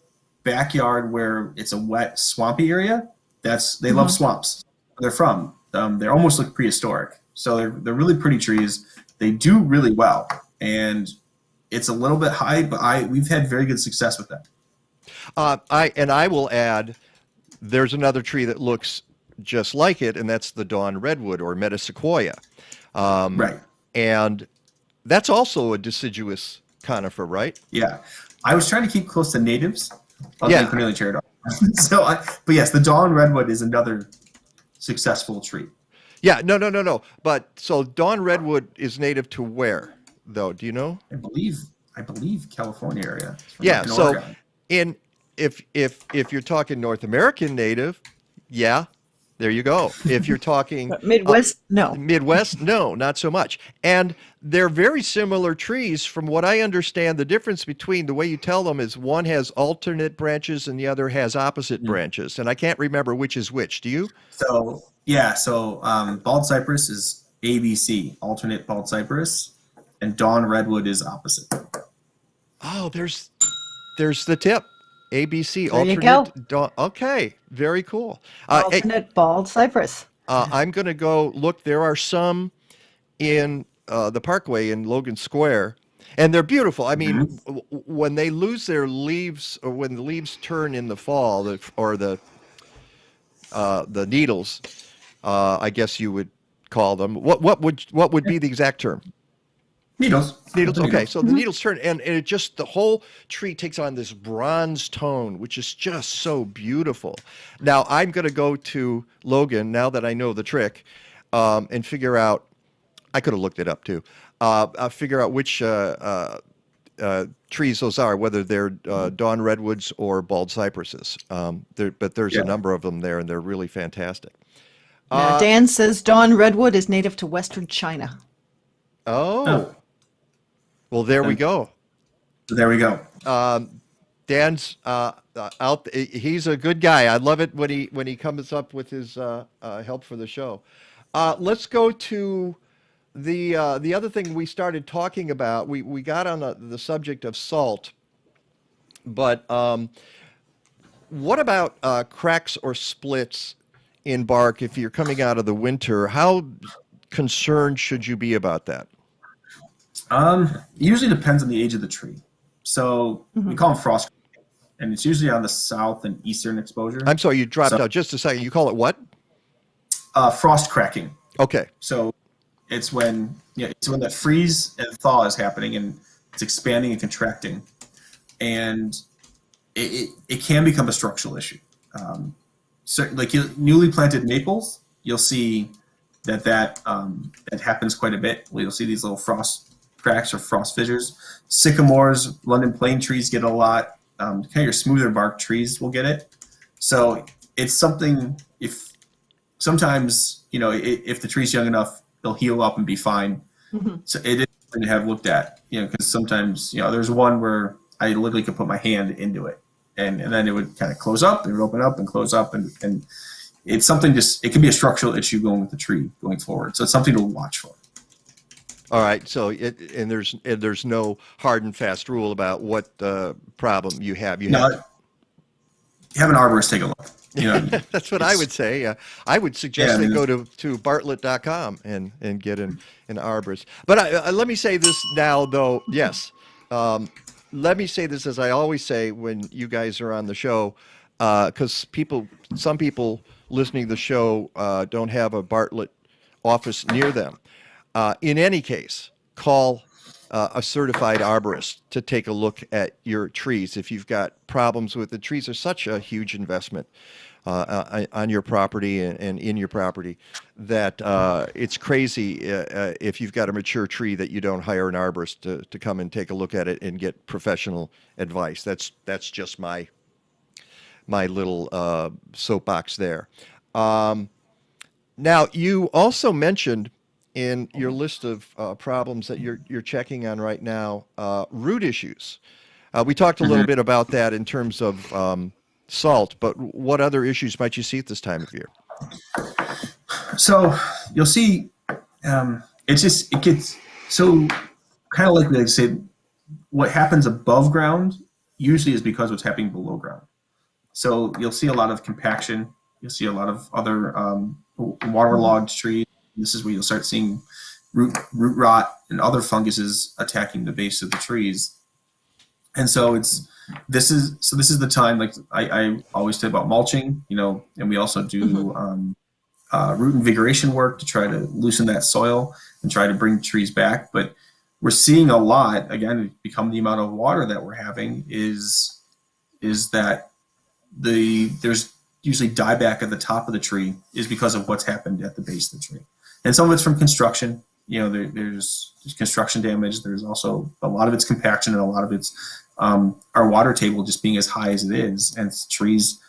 backyard where it's a wet, swampy area. They love swamps. They're from. They almost look prehistoric. So they're really pretty trees. They do really well, and it's a little bit high, but we've had very good success with them. I will add, there's another tree that looks just like it, and that's the dawn redwood or metasequoia. Right. And that's also a deciduous conifer, right? Yeah, I was trying to keep close to natives. Yeah. Cornelia cherry dog. But yes, the dawn redwood is another successful tree. Yeah, no. But so dawn redwood is native to where, though? Do you know? I believe California area. Yeah. In So Oregon. if you're talking North American native, yeah, there you go. If you're talking But Midwest, no. Midwest, no, not so much. And they're very similar trees. From what I understand, the difference between the way you tell them is one has alternate branches and the other has opposite branches. And I can't remember which is which. Do you? So bald cypress is ABC, alternate bald cypress, and dawn redwood is opposite. Oh, there's the tip. ABC, There you alternate. Okay, very cool. Hey, Alternate bald cypress. I'm going to go look. There are some in the Parkway in Logan Square, and they're beautiful. I mean, when they lose their leaves, or when the leaves turn in the fall, or the needles, I guess you would call them. What would be the exact term? Needles. Needles. Okay, so the needles turn, and it just, the whole tree takes on this bronze tone, which is just so beautiful. Now I'm going to go to Logan now that I know the trick, and figure out. I could have looked it up too. I'll figure out which trees those are, whether they're dawn redwoods or bald cypresses. But there's a number of them there, and they're really fantastic. Now, Dan says dawn redwood is native to Western China. Oh. Well, there we go. There we go. Dan's out. He's a good guy. I love it when he comes up with his help for the show. Let's go to the other thing we started talking about. We got on the subject of salt, but what about cracks or splits in bark if you're coming out of the winter? How concerned should you be about that? Usually depends on the age of the tree. So we call them frost, and it's usually on the south and eastern exposure. I'm sorry, you dropped out just a second. You call it what? Frost cracking. Okay. So it's when that freeze and thaw is happening, and it's expanding and contracting, and it can become a structural issue. So like newly planted maples, you'll see that happens quite a bit. You'll see these little frost cracks or frost fissures. Sycamores, London plane trees get a lot. Kind of your smoother bark trees will get it. So it's something, if sometimes, if the tree's young enough, they'll heal up and be fine. So it is something to have looked at, because sometimes, there's one where I literally could put my hand into it, and then it would kind of close up, it would open up and close up, and it's something it can be a structural issue going with the tree going forward. So it's something to watch for. All right. So there's no hard and fast rule about what problem you have. You have an arborist take a look. That's what I would say. I would suggest they go to Bartlett.com and get an arborist. But let me say this now, though. Yes. Let me say this, as I always say when you guys are on the show, because some people listening to the show don't have a Bartlett office near them. In any case, call a certified arborist to take a look at your trees. If you've got problems with the trees, are such a huge investment on your property and in your property that it's crazy if you've got a mature tree that you don't hire an arborist to come and take a look at it and get professional advice. That's just my little soapbox there. Now, you also mentioned in your list of problems that you're checking on right now, root issues. We talked a little bit about that in terms of salt, but what other issues might you see at this time of year? So you'll see, it gets so kind of like they say, what happens above ground usually is because what's happening below ground. So you'll see a lot of compaction. You'll see a lot of other waterlogged trees. This is where you'll start seeing root rot and other funguses attacking the base of the trees. And so this is the time, like I always say about mulching, and we also do root invigoration work to try to loosen that soil and try to bring trees back. But we're seeing a lot, again, become the amount of water that we're having is that there's usually dieback at the top of the tree is because of what's happened at the base of the tree. And some of it's from construction. There's construction damage. There's also a lot of it's compaction, and a lot of it's our water table just being as high as it is. And trees,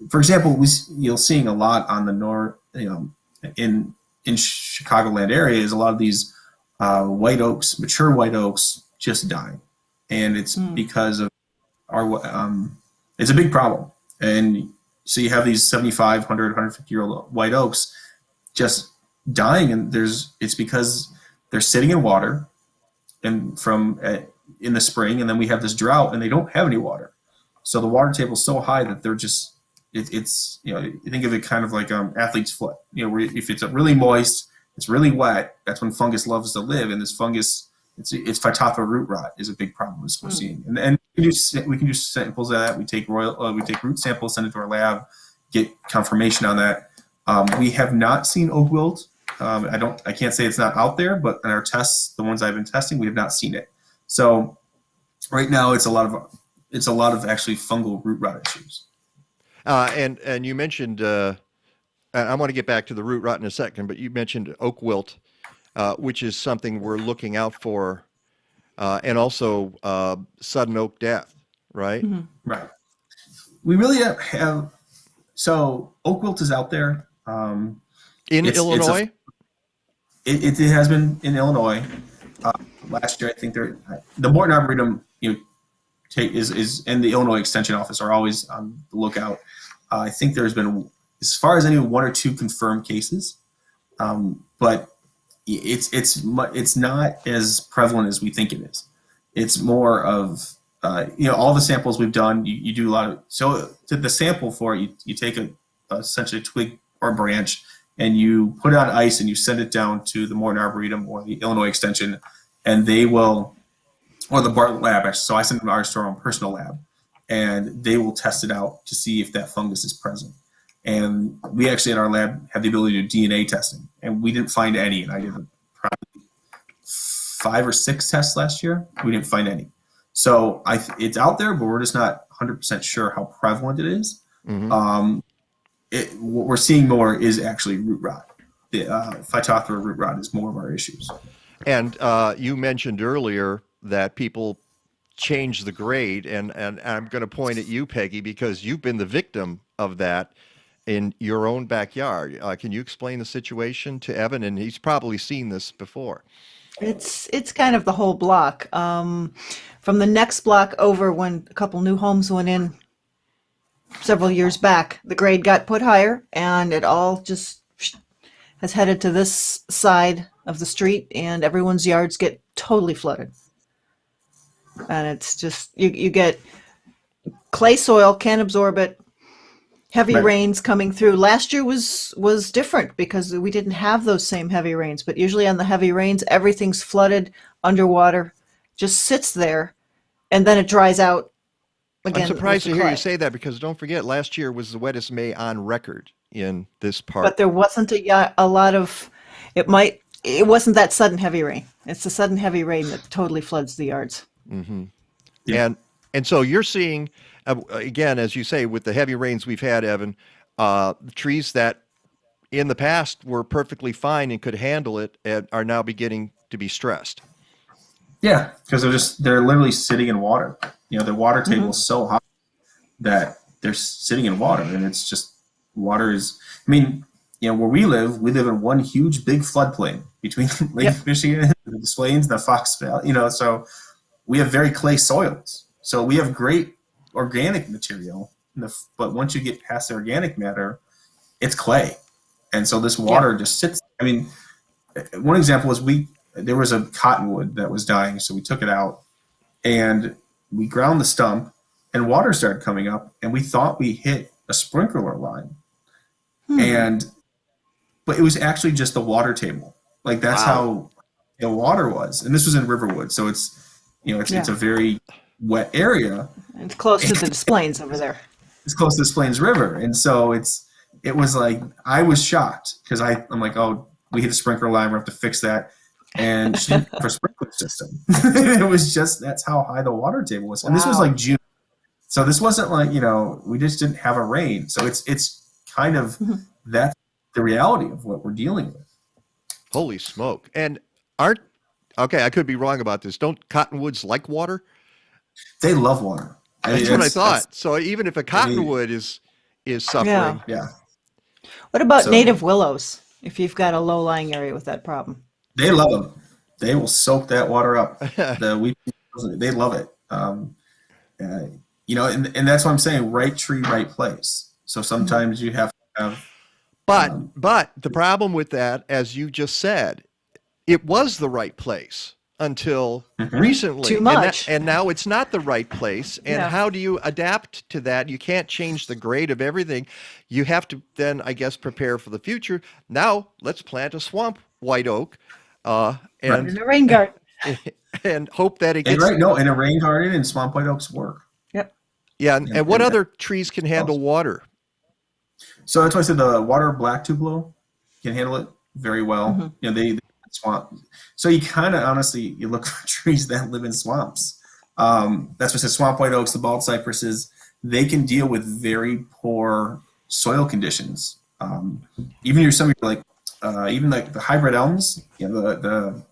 for example, you're seeing a lot on the north, in Chicagoland area is a lot of these white oaks, mature white oaks, just dying. And it's because of it's a big problem. And so you have these 75, 100, 150-year-old white oaks just dying, and it's because they're sitting in water and in the spring, and then we have this drought and they don't have any water. So the water table is so high that they're just, it's you think of it kind of like athlete's foot. Where if it's really moist, it's really wet, that's when fungus loves to live, and this fungus, it's Phytophthora root rot is a big problem as we're seeing. And we can do samples of that. We take root samples, send it to our lab, get confirmation on that. We have not seen oak wilt. I can't say it's not out there, but in our tests, the ones I've been testing, we have not seen it. So right now it's a lot of actually fungal root rot issues. And you mentioned, I want to get back to the root rot in a second, but you mentioned oak wilt, which is something we're looking out for, and also sudden oak death, right? Mm-hmm. Right. We really have so oak wilt is out there. In Illinois? It has been in Illinois. Last year, I think the Morton Arboretum, is and the Illinois Extension Office are always on the lookout. I think there's been, as far as any, 1 or 2 confirmed cases, but it's not as prevalent as we think it is. It's more of all the samples we've done. You do a lot of to the sample for it. You take essentially a twig or branch, and you put it on ice and you send it down to the Morton Arboretum or the Illinois Extension, and they will, or the Bartlett lab, actually. So I send them ours to our own personal lab, and they will test it out to see if that fungus is present. And we actually in our lab have the ability to do DNA testing, and we didn't find any. And I did probably 5 or 6 tests last year. We didn't find any. So it's out there, but we're just not 100% sure how prevalent it is. Mm-hmm. What we're seeing more is actually root rot. The Phytophthora root rot is more of our issues. And you mentioned earlier that people change the grade, and I'm going to point at you, Peggy, because you've been the victim of that in your own backyard. Can you explain the situation to Evan? And he's probably seen this before. It's kind of the whole block. From the next block over, when a couple new homes went in several years back, the grade got put higher, and it all just has headed to this side of the street, and everyone's yards get totally flooded. And it's just, you get clay soil, can't absorb it, heavy rains coming through. Last year was different because we didn't have those same heavy rains, but usually on the heavy rains, everything's flooded, underwater, just sits there, and then it dries out again. I'm surprised to hear you say that, because don't forget, last year was the wettest May on record in this part. But there wasn't a lot of, it wasn't that sudden heavy rain. It's the sudden heavy rain that totally floods the yards. Mm-hmm. Yeah. And so you're seeing, again, as you say, with the heavy rains we've had, Evan, trees that in the past were perfectly fine and could handle it are now beginning to be stressed. Yeah, because they're literally sitting in water. Their water table is so high that they're sitting in water, and it's just water is. I mean, where we live in one huge big floodplain between Lake Michigan, the Des Plaines, and the Fox Valley. So we have very clay soils. So we have great organic material, but once you get past the organic matter, it's clay, and so this water just sits. I mean, one example is there was a cottonwood that was dying, so we took it out and we ground the stump, and water started coming up, and we thought we hit a sprinkler line, but it was actually just the water table. Like that's how the water was, and this was in Riverwood, so it's it's a very wet area. It's close to the Des Plaines over there. It's close to the Des Plaines River, and so it was like I was shocked because I'm like, oh, we hit a sprinkler line, we have to fix that. and she didn't have a sprinkler system. It was just, that's how high the water table was. And this was like June. So this wasn't like, we just didn't have a rain. So it's kind of, that's the reality of what we're dealing with. Holy smoke. And okay, I could be wrong about this. Don't cottonwoods like water? They love water. That's what I thought. So even if a cottonwood is suffering. Yeah. What about native willows, if you've got a low-lying area with that problem? They love them. They will soak that water up. They love it. And that's what I'm saying, right tree, right place. So sometimes you have to have... But the problem with that, as you just said, it was the right place until recently. Too much. And now it's not the right place. And how do you adapt to that? You can't change the grade of everything. You have to then, I guess, prepare for the future. Now let's plant a swamp white oak. And in a rain garden. And hope that it gets... in a rain garden and swamp white oaks work. Yep. Yeah, and what other trees can handle water? So that's why I said the water black tupelo can handle it very well. They swamp. So you kind of honestly, you look for trees that live in swamps. That's what I said, swamp white oaks, the bald cypresses, they can deal with very poor soil conditions. Even even like the hybrid elms, the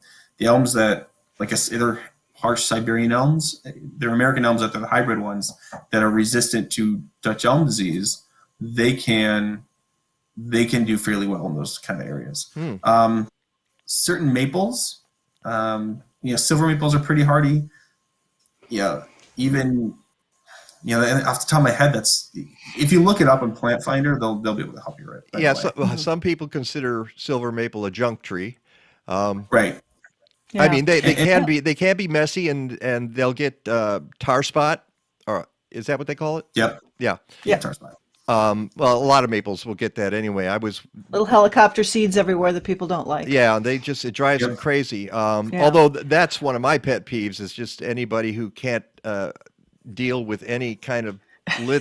elms that, like they're harsh Siberian elms. They're American elms that are the hybrid ones that are resistant to Dutch elm disease. They can do fairly well in those kind of areas. Certain maples, silver maples are pretty hardy. Even off the top of my head, that's, if you look it up on Plant Finder, they'll be able to help you right. Some people consider silver maple a junk tree. Right. Yeah. I mean, they can be messy and they'll get tar spot, or is that what they call it? Yep. Yeah. Tar spot. Well, a lot of maples will get that anyway. Little helicopter seeds everywhere that people don't like. Yeah, it drives them crazy. Although that's one of my pet peeves, is just anybody who can't deal with any kind of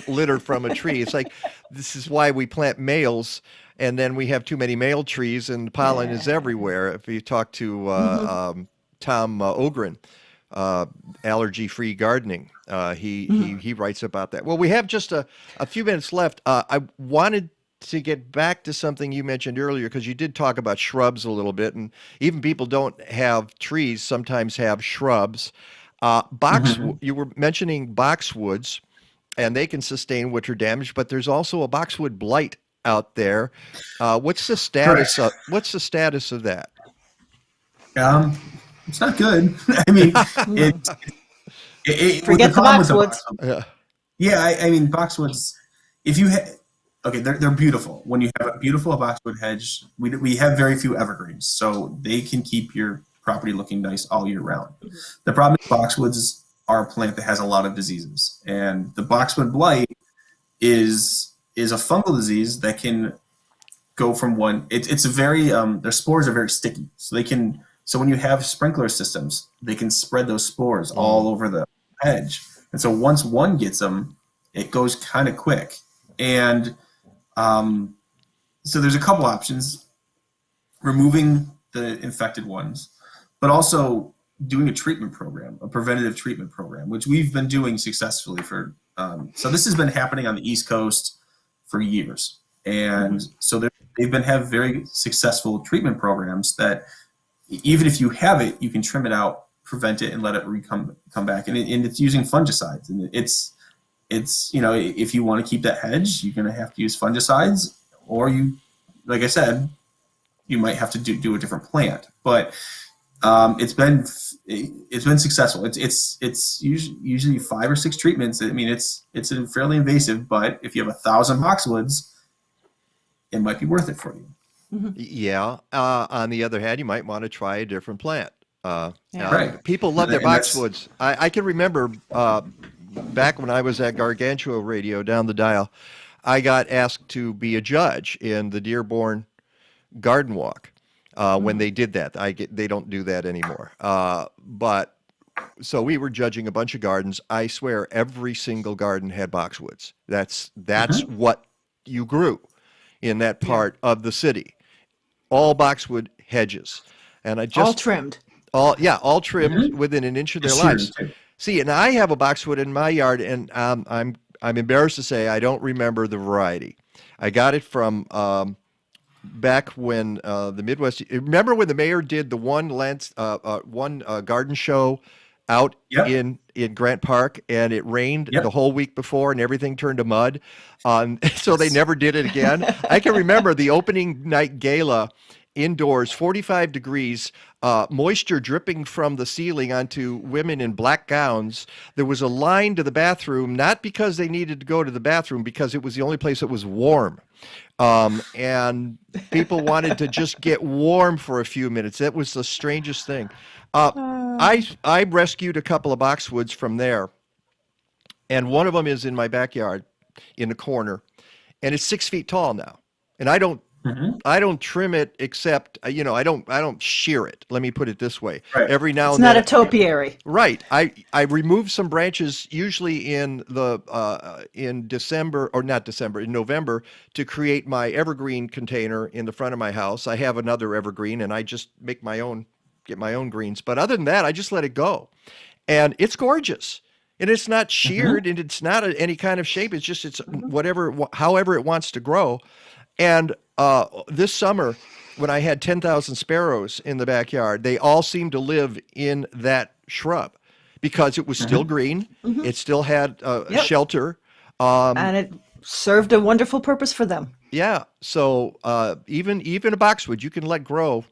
litter from a tree. It's like, this is why we plant males, and then we have too many male trees and pollen is everywhere. If you talk to Tom Ogren, Allergy-Free Gardening, he writes about that. Well, we have just a few minutes left. I wanted to get back to something you mentioned earlier, because you did talk about shrubs a little bit, and even people don't have trees sometimes have shrubs. You were mentioning boxwoods, and they can sustain winter damage, but there's also a boxwood blight out there. What's the status of that? It's not good. I mean, forget the boxwoods. I mean, boxwoods, if you they're beautiful. When you have a beautiful boxwood hedge, we have very few evergreens, so they can keep your property looking nice all year round. The problem is boxwoods are a plant that has a lot of diseases, and the boxwood blight is a fungal disease that can go from one. It's a very their spores are very sticky, so they can. So when you have sprinkler systems, they can spread those spores all over the hedge. And so once one gets them, it goes kind of quick. And so there's a couple options: removing the infected ones, but also doing a treatment program, a preventative treatment program, which we've been doing successfully for. So this has been happening on the East Coast for years. And so they've been have very successful treatment programs that, even if you have it, you can trim it out, prevent it, and let it come back. And it's using fungicides. And it's if you want to keep that hedge, you're going to have to use fungicides, or like I said, you might have to do a different plant. But it's been successful. It's usually 5 or 6 treatments. I mean, it's fairly invasive, but if you have 1,000 boxwoods, it might be worth it for you. Yeah. On the other hand, you might want to try a different plant. Right. People love their boxwoods. I can remember back when I was at Gargantua Radio down the dial, I got asked to be a judge in the Dearborn Garden Walk when they did that. They don't do that anymore. But so we were judging a bunch of gardens. I swear every single garden had boxwoods. That's what you grew in that part of the city. All boxwood hedges. and I All just trimmed. all trimmed within an inch of their lives. Too. See, and I have a boxwood in my yard, and I'm embarrassed to say I don't remember the variety. I got it from back when the Midwest. Remember when the mayor did the one garden show out Yep. in Grant Park, and it rained Yep. the whole week before, and everything turned to mud. So they never did it again. I can remember the opening night gala indoors, 45 degrees, moisture dripping from the ceiling onto women in black gowns. There was a line to the bathroom, not because they needed to go to the bathroom, because it was the only place that was warm. And people wanted to just get warm for a few minutes. That was the strangest thing. I rescued a couple of boxwoods from there, and one of them is in my backyard in the corner, and it's 6 feet tall now. And I don't trim it, except I don't shear it. Let me put it this way. Right. Every now It's and not then, a topiary. right. I remove some branches, usually in December, or not December, in November, to create my evergreen container in the front of my house. I have another evergreen, and I just get my own greens. But other than that, I just let it go, and it's gorgeous. And it's not sheared, and it's not any kind of shape. It's just however it wants to grow. And this summer, when I had 10,000 sparrows in the backyard, they all seemed to live in that shrub because it was still green. It still had shelter. And it served a wonderful purpose for them. Yeah. So even a boxwood you can let grow.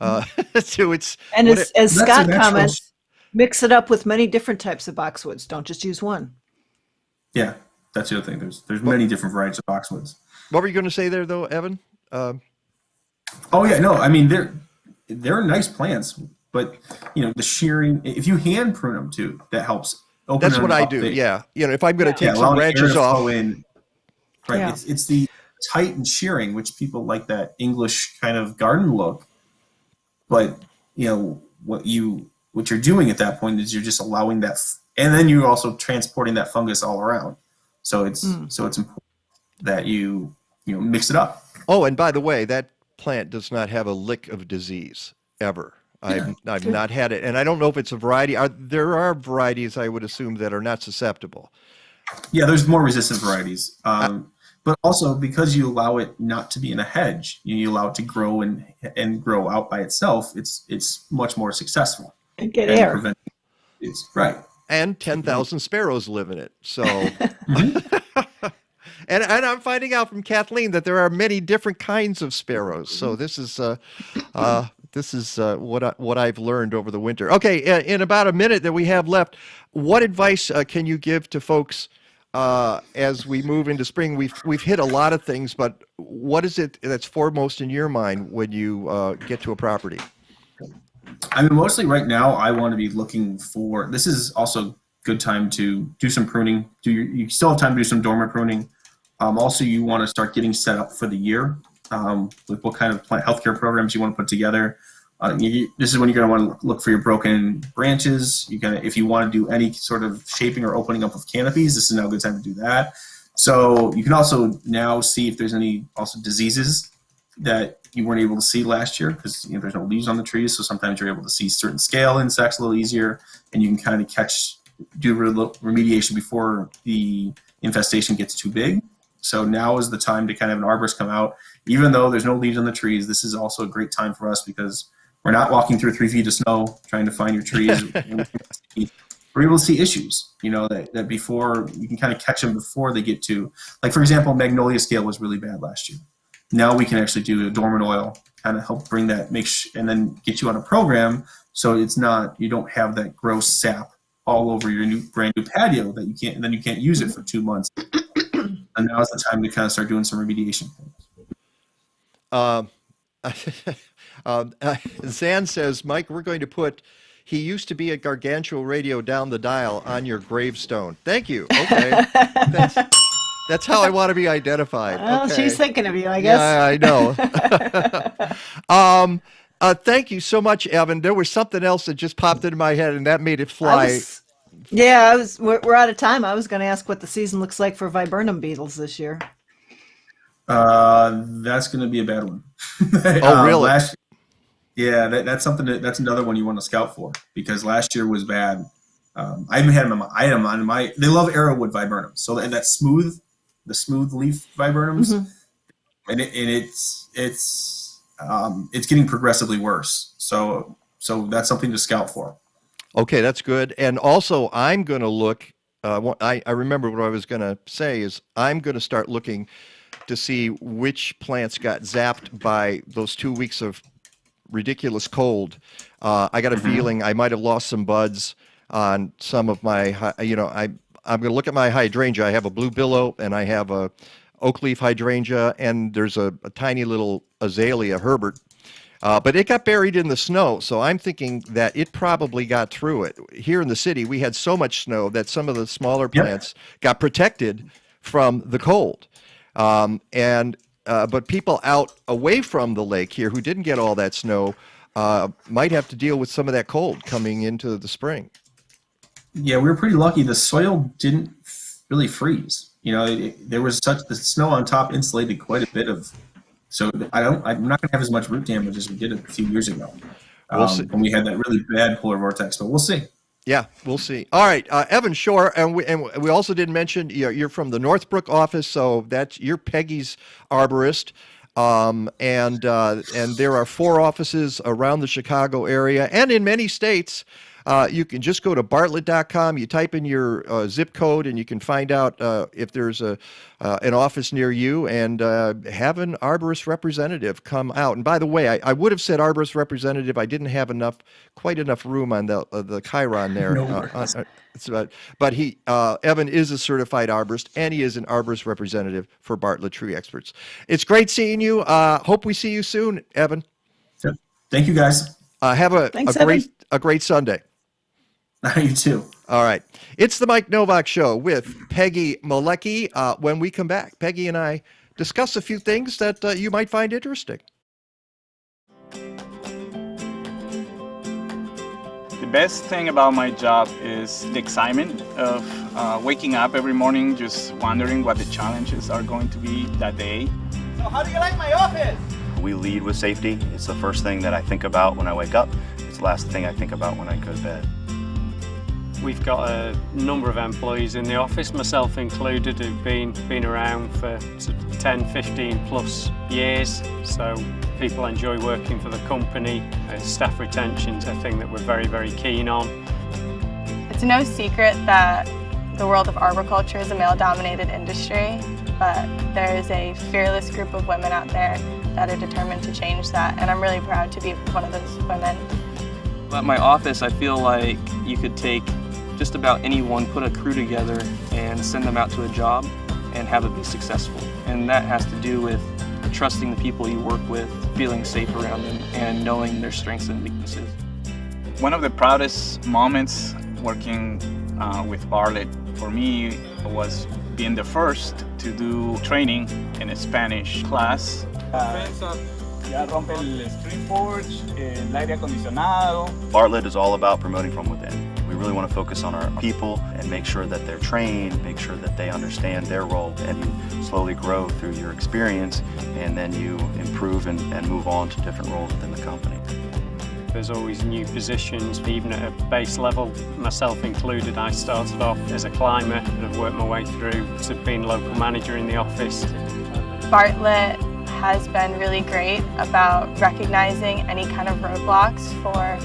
So it's And as that's Scott an actual- comments, mix it up with many different types of boxwoods. Don't just use one. Yeah, that's the other thing. There's many different varieties of boxwoods. What were you going to say there, though, Evan? Oh yeah, no, I mean they're nice plants, but the shearing, if you hand prune them too, that helps. Open That's what I do. Yeah. If I'm going to take some branches off. Right. Yeah. It's the tight shearing, which people like that English kind of garden look. But what you're doing at that point is you're just allowing that, and then you're also transporting that fungus all around. So it's important that you mix it up. Oh, and by the way, that plant does not have a lick of disease ever. I've not had it, and I don't know if it's a variety. There are varieties, I would assume, that are not susceptible. Yeah, there's more resistant varieties, but also because you allow it not to be in a hedge, you allow it to grow and grow out by itself. It's much more successful. And get air. It's right. And 10,000 sparrows live in it. So, and I'm finding out from Kathleen that there are many different kinds of sparrows. So this is what I've learned over the winter. Okay, in about a minute that we have left, what advice can you give to folks as we move into spring? We've hit a lot of things, but what is it that's foremost in your mind when you get to a property? I mean, mostly right now, I want to be looking for. This is also a good time to do some pruning. You still have time to do some dormant pruning. Also, you want to start getting set up for the year with what kind of plant healthcare programs you want to put together. This is when you're going to want to look for your broken branches. If you want to do any sort of shaping or opening up of canopies, this is now a good time to do that. So you can also now see if there's any also diseases that you weren't able to see last year because there's no leaves on the trees. So sometimes you're able to see certain scale insects a little easier, and you can kind of do remediation before the infestation gets too big. So now is the time to kind of have an arborist come out. Even though there's no leaves on the trees, this is also a great time for us because we're not walking through 3 feet of snow trying to find your trees. We're able to see issues, that before you can kind of catch them before they get to, like, for example, magnolia scale was really bad last year. Now we can actually do a dormant oil, kind of help bring that, and then get you on a program so you don't have that gross sap all over your brand new patio that you can't use it for 2 months. And now is the time to kind of start doing some remediation. Zan says, Mike, we're going to put "He used to be at Gargantual Radio down the dial" on your gravestone. Thank you. Okay. That's how I want to be identified. Well, okay. she's thinking of you, I guess. Yeah, I know. Thank you so much, Evan. There was something else that just popped into my head, and that made it fly. We're out of time. I was going to ask what the season looks like for viburnum beetles this year. That's going to be a bad one. Oh, really? Yeah, that's something that's another one you want to scout for, because last year was bad. I even had them on my. They love arrowwood viburnums, so the smooth leaf viburnums, and it's getting progressively worse. So that's something to scout for. Okay, that's good. And also, I'm going to look. I remember what I was going to say is I'm going to start looking to see which plants got zapped by those 2 weeks of ridiculous cold. I got a feeling I might have lost some buds on some of my, I'm going to look at my hydrangea. I have a blue billow and I have a oak leaf hydrangea, and there's a tiny little azalea Herbert. But it got buried in the snow, so I'm thinking that it probably got through it. Here in the city, we had so much snow that some of the smaller plants got protected from the cold. But people out away from the lake here who didn't get all that snow might have to deal with some of that cold coming into the spring. Yeah, we were pretty lucky. The soil didn't really freeze. There was the snow on top insulated quite a bit of. So I'm not going to have as much root damage as we did a few years ago when we had that really bad polar vortex. But we'll see. Yeah, we'll see. All right, Evan Shorr, and we also didn't mention you're from the Northbrook office, so you're Peggy's arborist, and there are 4 offices around the Chicago area and in many states. You can just go to Bartlett.com. You type in your zip code, and you can find out if there's an office near you, and have an arborist representative come out. And by the way, I would have said arborist representative. I didn't have quite enough room on the chyron there. No but Evan is a certified arborist, and he is an arborist representative for Bartlett Tree Experts. It's great seeing you. Hope we see you soon, Evan. Thank you, guys. Have a great Sunday. You too. All right. It's the Mike Nowak Show with Peggy Malecki. When we come back, Peggy and I discuss a few things that you might find interesting. The best thing about my job is the excitement of waking up every morning just wondering what the challenges are going to be that day. So how do you like my office? We lead with safety. It's the first thing that I think about when I wake up. It's the last thing I think about when I go to bed. We've got a number of employees in the office, myself included, who've been around for 10, 15 plus years. So people enjoy working for the company. Staff retention's a thing that we're very, very keen on. It's no secret that the world of arboriculture is a male-dominated industry, but there is a fearless group of women out there that are determined to change that, and I'm really proud to be one of those women. At my office, I feel like you could take just about anyone, put a crew together, and send them out to a job and have it be successful. And that has to do with trusting the people you work with, feeling safe around them, and knowing their strengths and weaknesses. One of the proudest moments working with Bartlett for me was being the first to do training in a Spanish class. Ya rompe el screen porch, el aire acondicionado. Bartlett is all about promoting from within. We really want to focus on our people and make sure that they're trained, make sure that they understand their role, and you slowly grow through your experience, and then you improve and move on to different roles within the company. There's always new positions, even at a base level, myself included. I started off as a climber and have worked my way through to being local manager in the office. Bartlett has been really great about recognizing any kind of roadblocks for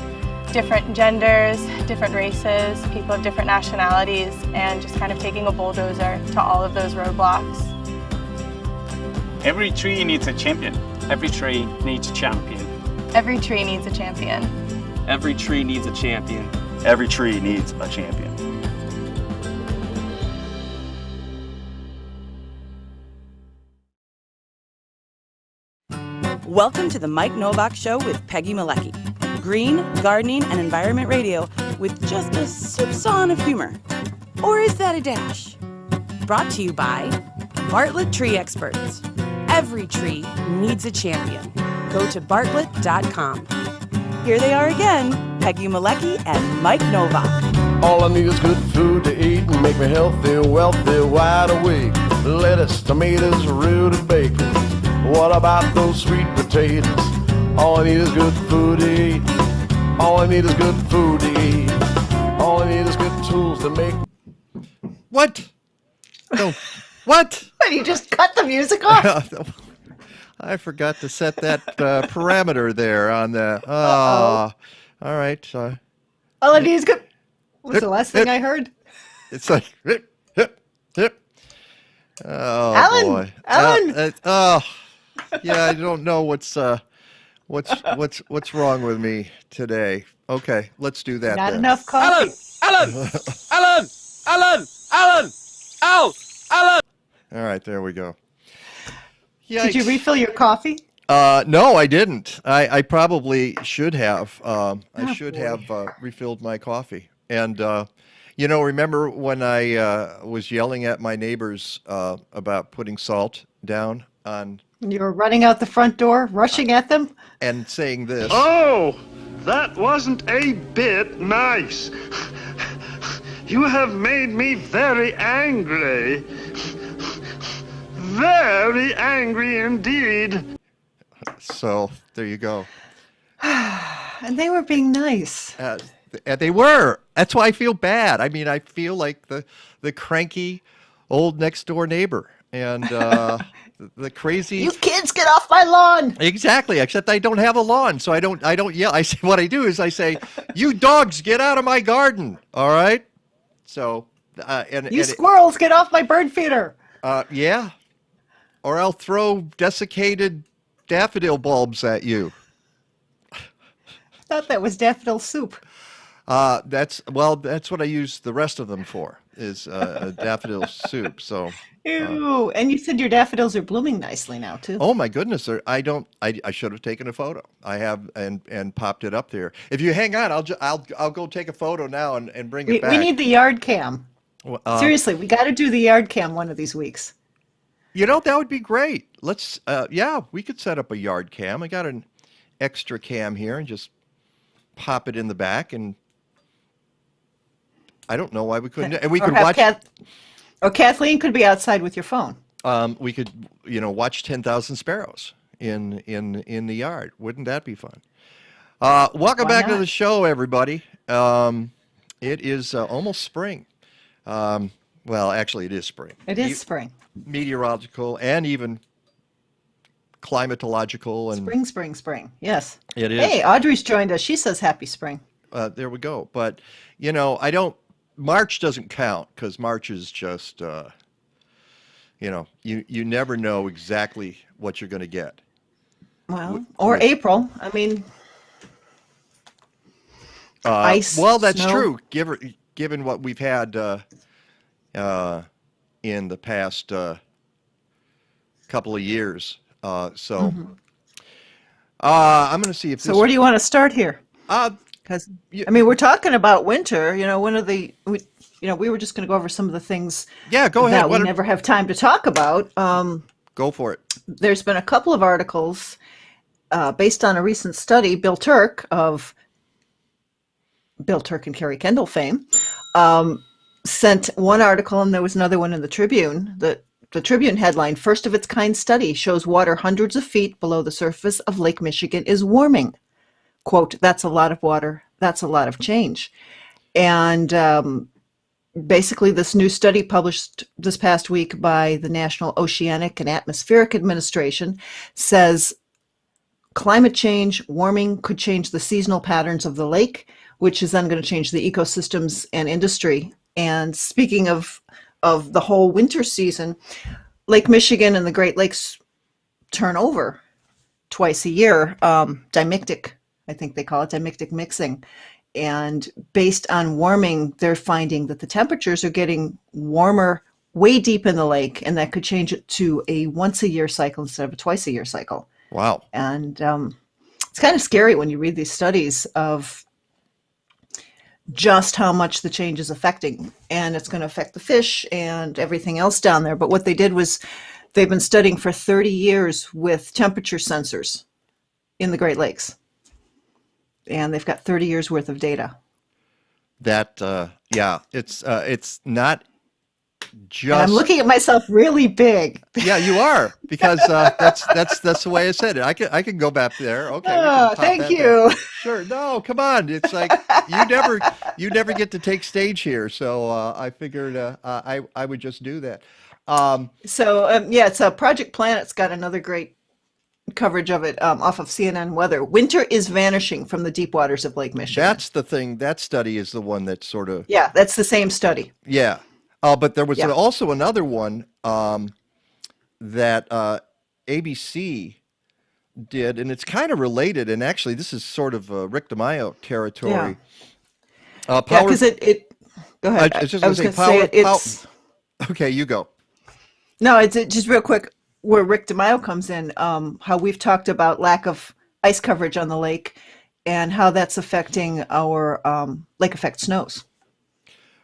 different genders, different races, people of different nationalities, and just kind of taking a bulldozer to all of those roadblocks. Every tree needs a champion. Every tree needs a champion. Every tree needs a champion. Every tree needs a champion. Every tree needs a champion. Welcome to the Mike Nowak Show with Peggy Malecki. Green, gardening, and environment radio with just a soupçon of humor. Or is that a dash? Brought to you by Bartlett Tree Experts. Every tree needs a champion. Go to Bartlett.com. Here they are again, Peggy Malecki and Mike Nowak. All I need is good food to eat and make me healthy, wealthy, wide awake. Lettuce, tomatoes, rooted bacon. What about those sweet potatoes? All I need is good food to eat. All I need is good food to eat. All I need is good tools to make. What? No. What? And you just cut the music off. I forgot to set that parameter there on the. All right. All I need is good. What's the last thing I heard? It's like. Oh Alan, boy. Alan. Yeah. I don't know what's wrong with me today. Okay, let's do that. Not then. enough coffee. Alan! All right, there we go. Did you refill your coffee? No, I didn't. I probably should have. I should have refilled my coffee. And remember when I was yelling at my neighbors about putting salt down on You were running out the front door, rushing at them? and saying this? Oh, that wasn't a bit nice. You have made me very angry. Very angry indeed. So there you go. And they were being nice. And they were. That's why I feel bad. I mean, I feel like the cranky old next door neighbor and the crazy. You kids, get off my lawn! Exactly. Except I don't have a lawn, so I don't yell. I say what I do is I say, "You dogs, get out of my garden!" All right. So You squirrels, get off my bird feeder! Yeah. Or I'll throw desiccated daffodil bulbs at you. I thought that was daffodil soup. That's what I use the rest of them for is a daffodil soup. So. Ew! And you said your daffodils are blooming nicely now too. Oh my goodness! I should have taken a photo. I have and popped it up there. If you hang on, I'll go take a photo now and bring it back. We need the yard cam. Seriously, we got to do the yard cam one of these weeks. That would be great. Let's we could set up a yard cam. I got an extra cam here and just pop it in the back, and I don't know why we couldn't. And we could watch. Or Kathleen could be outside with your phone. We could, watch 10,000 sparrows in the yard. Wouldn't that be fun? Welcome back to the show, everybody. It is almost spring. Well, actually, it is spring. It is spring. Meteorological and even climatological and spring. Yes. It is. Hey, Audrey's joined us. She says happy spring. There we go. But I don't. March doesn't count because March is just, you never know exactly what you're going to get. Well, or April. I mean, ice. Well, that's snow. true. Given what we've had in the past couple of years. I'm going to see if. So where do you want to start here? Because we're talking about winter. We were just going to go over some of the things. Yeah, go ahead. That we never have time to talk about. Go for it. There's been a couple of articles based on a recent study. Bill Turk and Carrie Kendall fame sent one article, and there was another one in the Tribune. The Tribune headline: "First of its kind study shows water hundreds of feet below the surface of Lake Michigan is warming." Quote, "That's a lot of water. That's a lot of change." And basically, this new study published this past week by the National Oceanic and Atmospheric Administration says climate change, warming, could change the seasonal patterns of the lake, which is then going to change the ecosystems and industry. And speaking of the whole winter season, Lake Michigan and the Great Lakes turn over twice a year, dimictic, I think they call it, dimictic mixing. And based on warming, they're finding that the temperatures are getting warmer way deep in the lake, and that could change it to a once-a-year cycle instead of a twice-a-year cycle. Wow. And it's kind of scary when you read these studies of just how much the change is affecting. And it's going to affect the fish and everything else down there. But what they did was they've been studying for 30 years with temperature sensors in the Great Lakes. And they've got 30 years worth of data. That it's not just. And I'm looking at myself really big. Yeah, you are, because that's the way I said it. I can go back there. Okay. We can Oh, pop thank that you. back. Sure. No, come on. It's like you never get to take stage here, so I figured I would just do that. Yeah, it's Project Planet's got another great coverage of it off of CNN Weather. Winter is vanishing from the deep waters of Lake Michigan. That's the thing. That study is the one that sort of. Yeah, that's the same study. Yeah. But there was also another one that ABC did, and it's kind of related. And actually, this is sort of Rick DiMaio territory. Yeah, because it. Go ahead. I was just I going was to going say to say it's. Okay, you go. No, it's just real quick where Rick DiMaio comes in. How we've talked about lack of ice coverage on the lake, and how that's affecting our lake effect snows.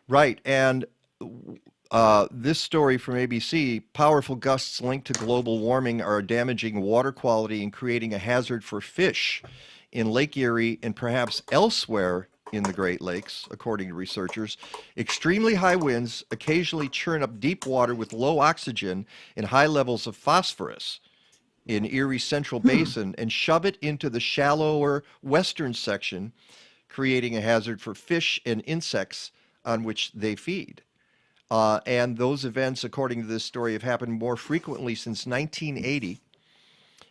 Right, and. This story from ABC, powerful gusts linked to global warming are damaging water quality and creating a hazard for fish in Lake Erie and perhaps elsewhere in the Great Lakes, according to researchers. Extremely high winds occasionally churn up deep water with low oxygen and high levels of phosphorus in Erie's Central Basin and shove it into the shallower western section, creating a hazard for fish and insects on which they feed. And those events, according to this story, have happened more frequently since 1980,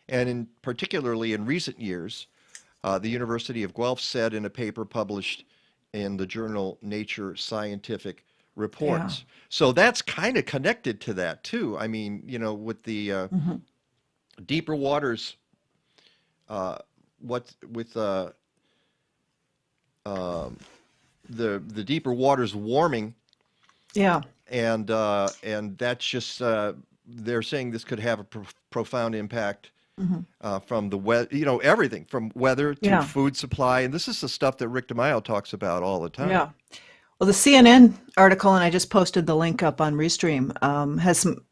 and particularly in recent years. The University of Guelph said in a paper published in the journal Nature Scientific Reports. Yeah. So that's kind of connected to that too. I mean, with the deeper waters, the deeper waters warming. Yeah. And that's just they're saying this could have a profound impact from the weather, everything from weather to food supply. And this is the stuff that Rick DiMaio talks about all the time. Yeah. Well, the CNN article, and I just posted the link up on Restream, has some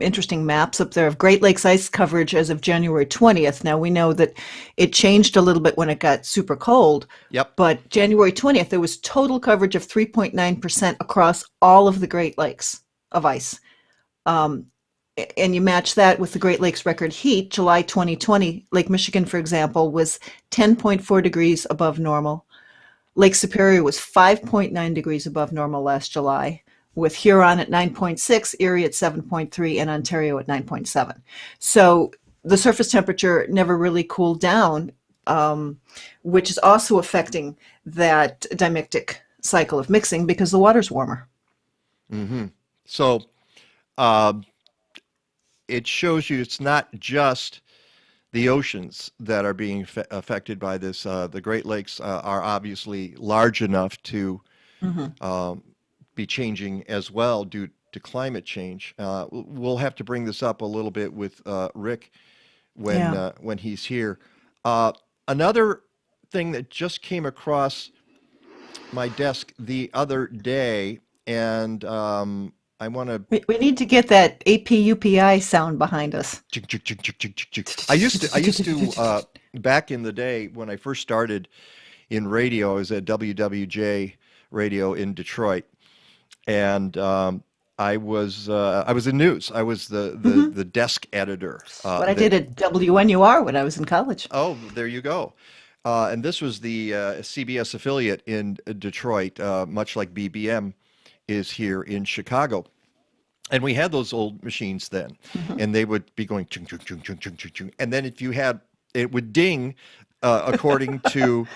interesting maps up there of Great Lakes ice coverage as of January 20th. Now, we know that it changed a little bit when it got super cold. Yep. But January 20th, there was total coverage of 3.9% across all of the Great Lakes of ice. And you match that with the Great Lakes record heat. July 2020, Lake Michigan, for example, was 10.4 degrees above normal. Lake Superior was 5.9 degrees above normal last July, with Huron at 9.6, Erie at 7.3, and Ontario at 9.7. So the surface temperature never really cooled down, which is also affecting that dimictic cycle of mixing because the water's warmer. Mm-hmm. So it shows you it's not just the oceans that are being affected by this. The Great Lakes are obviously large enough to be changing as well due to climate change. We'll have to bring this up a little bit with Rick when he's here. Another thing that just came across my desk the other day, and I want to. We need to get that APUPI sound behind us. I used to back in the day when I first started in radio. I was at WWJ Radio in Detroit. And I was in news. I was the desk editor. What I did at WNUR when I was in college. Oh, there you go. And this was the CBS affiliate in Detroit, much like BBM is here in Chicago. And we had those old machines then, and they would be going chung chung chung chung chung chung chung. And then if you had, it would ding according to,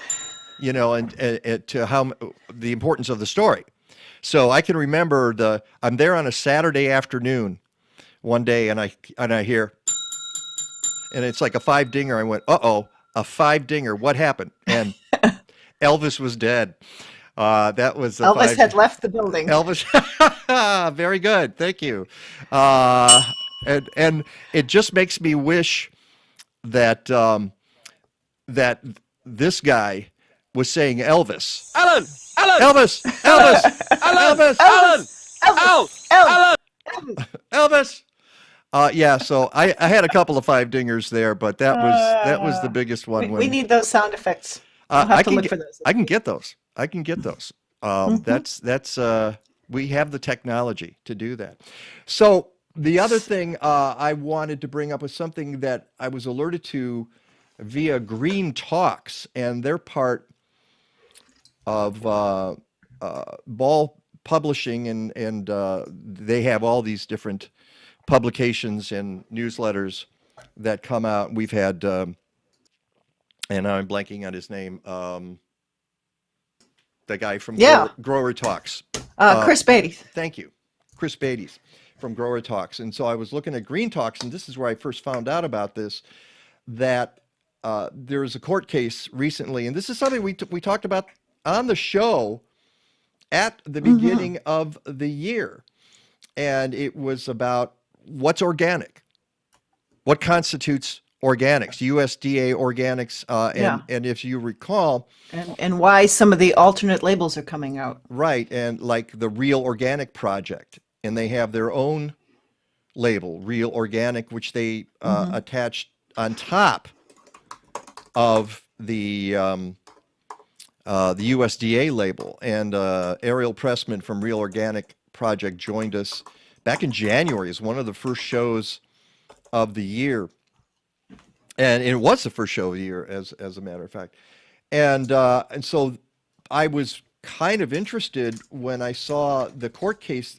and to how the importance of the story. So I can remember I'm there on a Saturday afternoon one day, and I hear, and it's like a 5-dinger. I went, uh-oh, a 5-dinger. What happened? And Elvis was dead. That was Elvis had left the building. Elvis, very good, thank you. And it just makes me wish that that this guy was saying Elvis. Alan! Elvis! Elvis! Yeah, so I had a couple of 5-dingers there, but that was the biggest one. We need those sound effects. I'll have to look for those. I can get those. That's We have the technology to do that. So the other thing I wanted to bring up was something that I was alerted to via Green Talks, and they're part of Ball Publishing, and they have all these different publications and newsletters that come out. We've had, and I'm blanking on his name, the guy from Grower Talks. Chris Beatty. Thank you. Chris Beatty from Grower Talks. And so I was looking at Green Talks, and this is where I first found out about this, that there was a court case recently, and this is something we talked about on the show at the beginning of the year. And it was about what's organic, what constitutes organics, USDA organics, and if you recall, and why some of the alternate labels are coming out. Right, and like the Real Organic Project, and they have their own label, Real Organic, which they attached on top of the USDA label. And Ariel Pressman from Real Organic Project joined us back in January as one of the first shows of the year. And it was the first show of the year, as a matter of fact. And so I was kind of interested when I saw the court case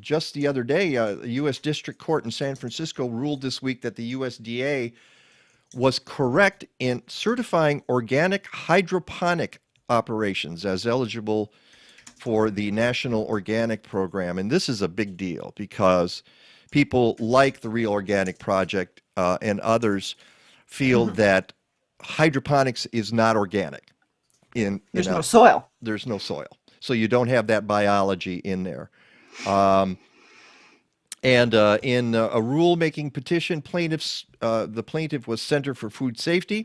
just the other day. The U.S. District Court in San Francisco ruled this week that the USDA was correct in certifying organic hydroponic operations as eligible for the National Organic Program. And this is a big deal because people like the Real Organic Project and others feel that hydroponics is not organic. There's no soil. There's no soil. So you don't have that biology in there. And in a rulemaking petition, the plaintiff was Center for Food Safety,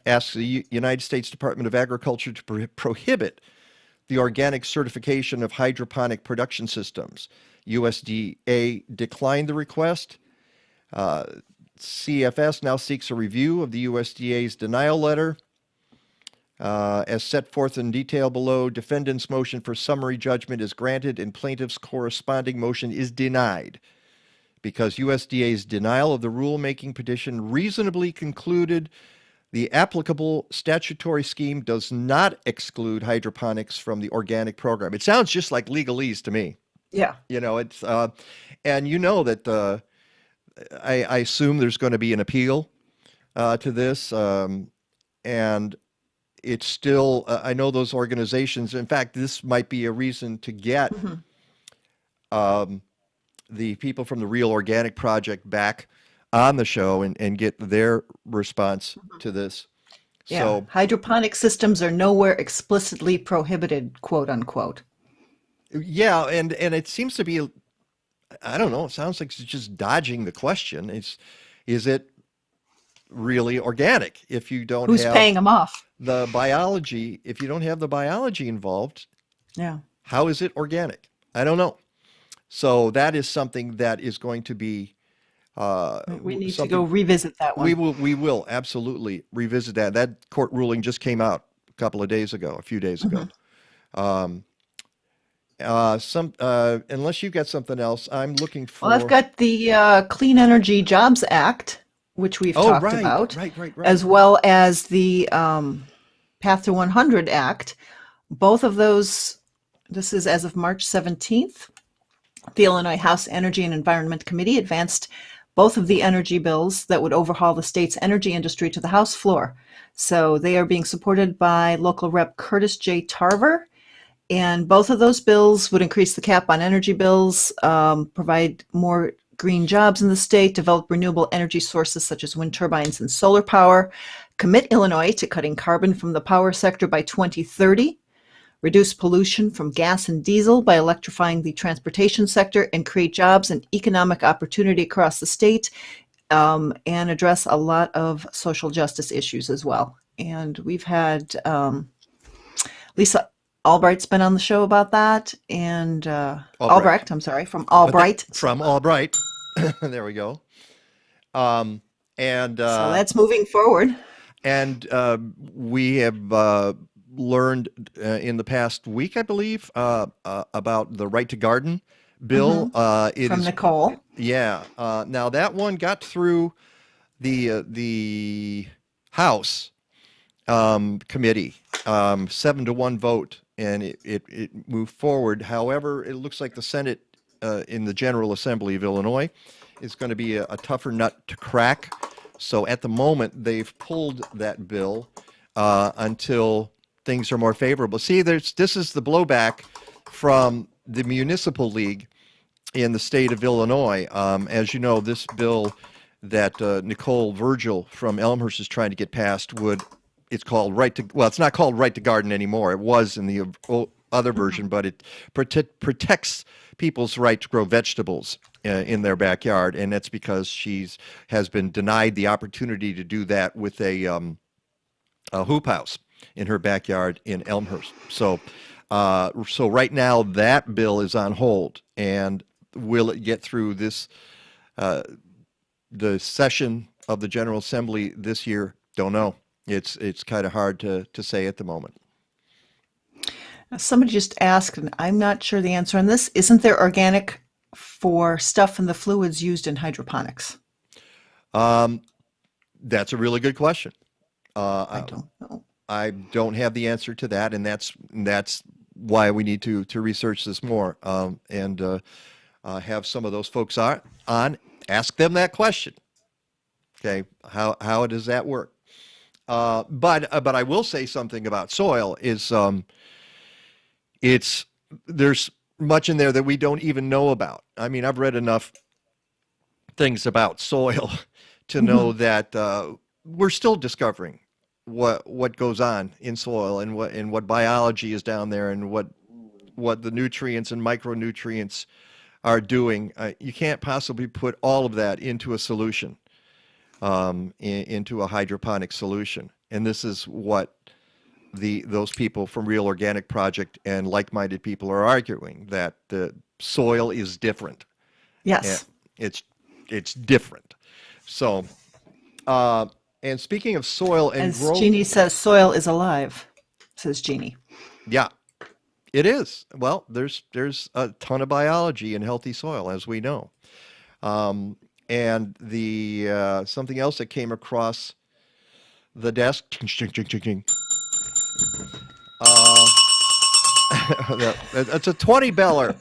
asked the United States Department of Agriculture to prohibit the organic certification of hydroponic production systems. USDA declined the request. CFS now seeks a review of the USDA's denial letter. As set forth in detail below, defendant's motion for summary judgment is granted and plaintiff's corresponding motion is denied because USDA's denial of the rulemaking petition reasonably concluded the applicable statutory scheme does not exclude hydroponics from the organic program. It sounds just like legalese to me. Yeah. You know, it's, and you know that I assume there's going to be an appeal to this, and it's still, I know those organizations, in fact, this might be a reason to get the people from the Real Organic Project back on the show and get their response to this. Yeah, So, hydroponic systems are nowhere explicitly prohibited, quote unquote. yeah, and it seems to be, I don't know, it sounds like it's just dodging the question. Is it really organic if you don't Who's have paying them off? the biology? If you don't have the biology involved, Yeah. how is it organic? I don't know. So that is something that is going to be We need to something go revisit that one. we will absolutely revisit that. That court ruling just came out a few days ago. Unless you've got something else, I'm looking for. Well, I've got the Clean Energy Jobs Act, which we've talked about, right. as well as the Path to 100 Act. Both of those, this is as of March 17th. The Illinois House Energy and Environment Committee advanced both of the energy bills that would overhaul the state's energy industry to the House floor. So they are being supported by local rep Curtis J. Tarver. And both of those bills would increase the cap on energy bills, provide more green jobs in the state, develop renewable energy sources such as wind turbines and solar power, commit Illinois to cutting carbon from the power sector by 2030, reduce pollution from gas and diesel by electrifying the transportation sector, and create jobs and economic opportunity across the state, and address a lot of social justice issues as well. And we've had Lisa Albright's been on the show about that, and Albrecht, I'm sorry, from Albright. From Albright. There we go. So that's moving forward. And we learned in the past week, I believe, about the Right to Garden bill. From Nicole. Yeah. Now that one got through the House committee, 7-1 vote, and it moved forward. However, it looks like the Senate in the General Assembly of Illinois is going to be a tougher nut to crack. So at the moment, they've pulled that bill until things are more favorable. See, this is the blowback from the Municipal League in the state of Illinois. As you know, this bill that Nicole Virgil from Elmhurst is trying to get passed it's called it's not called Right to Garden anymore. It was in the other version, but it protects people's right to grow vegetables in their backyard, and that's because has been denied the opportunity to do that with a hoop house in her backyard in Elmhurst. So right now that bill is on hold, and will it get through this the session of the General Assembly this year? Don't know. It's kind of hard to say at the moment. Somebody just asked, and I'm not sure the answer on this, isn't there organic for stuff in the fluids used in hydroponics? That's a really good question. I don't know. I don't have the answer to that, and that's why we need to research this more and have some of those folks on. Ask them that question. Okay, how does that work? But I will say something about soil is there's much in there that we don't even know about. I mean, I've read enough things about soil to know that we're still discovering what goes on in soil and what biology is down there and what the nutrients and micronutrients are doing. You can't possibly put all of that into a solution, into a hydroponic solution. And this is what those people from Real Organic Project and like-minded people are arguing, that the soil is different. Yes. And it's different. So, and speaking of soil and as growth, Jeannie says, soil is alive, says Jeannie. Yeah, it is. Well, there's a ton of biology in healthy soil, as we know. And the something else that came across the desk. That's a 20 beller.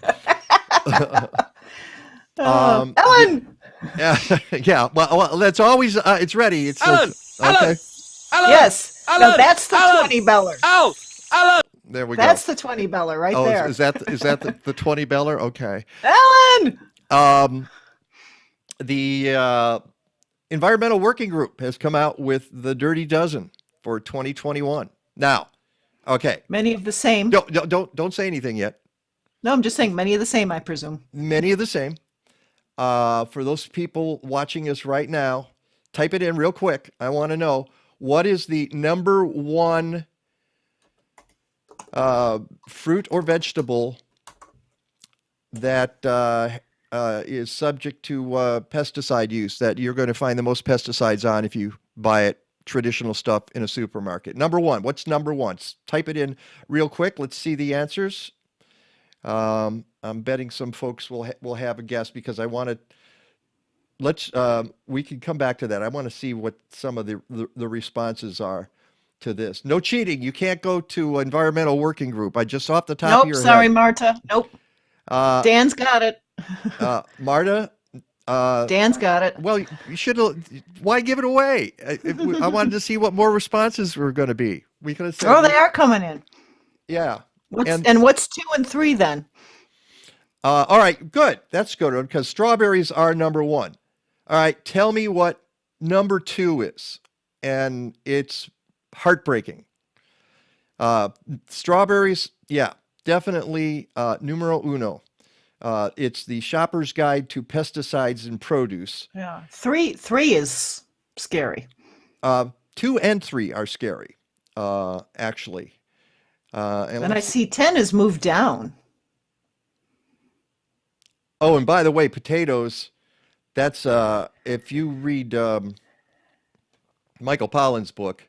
Ellen. Yeah. Well, that's always it's ready. It's Ellen. okay. Ellen. Yes. Ellen. No, that's the Ellen. 20 beller. Ellen. Ellen. There we go. That's the 20 beller right there. Is that the 20 beller? Okay. Ellen. The Environmental Working Group has come out with the Dirty Dozen for 2021. Now, okay. Many of the same. Don't say anything yet. No, I'm just saying many of the same, I presume. Many of the same. For those people watching us right now, type it in real quick. I want to know, what is the number one fruit or vegetable that is subject to pesticide use, that you're going to find the most pesticides on if you buy it, traditional stuff in a supermarket? Number one. What's number one? Type it in real quick. Let's see the answers. I'm betting some folks will have a guess, because I want to. We can come back to that. I want to see what some of the responses are to this. No cheating. You can't go to Environmental Working Group. I just off the top of your sorry, head. Marta. Nope. Dan's got it. Marta. Dan's got it. Well, you should. Why give it away? I wanted to see what more responses were going to be. We could have said. Oh, they are coming in. Yeah. What's 2 and 3 then? All right, good. That's good, because strawberries are number one. All right, tell me what number 2 is, and it's heartbreaking. Strawberries, yeah, definitely numero uno. It's the Shopper's Guide to Pesticides in Produce. Yeah, 3 is scary. 2 and 3 are scary, actually. And I see 10 has moved down. Oh, and by the way, potatoes, that's, if you read Michael Pollan's book,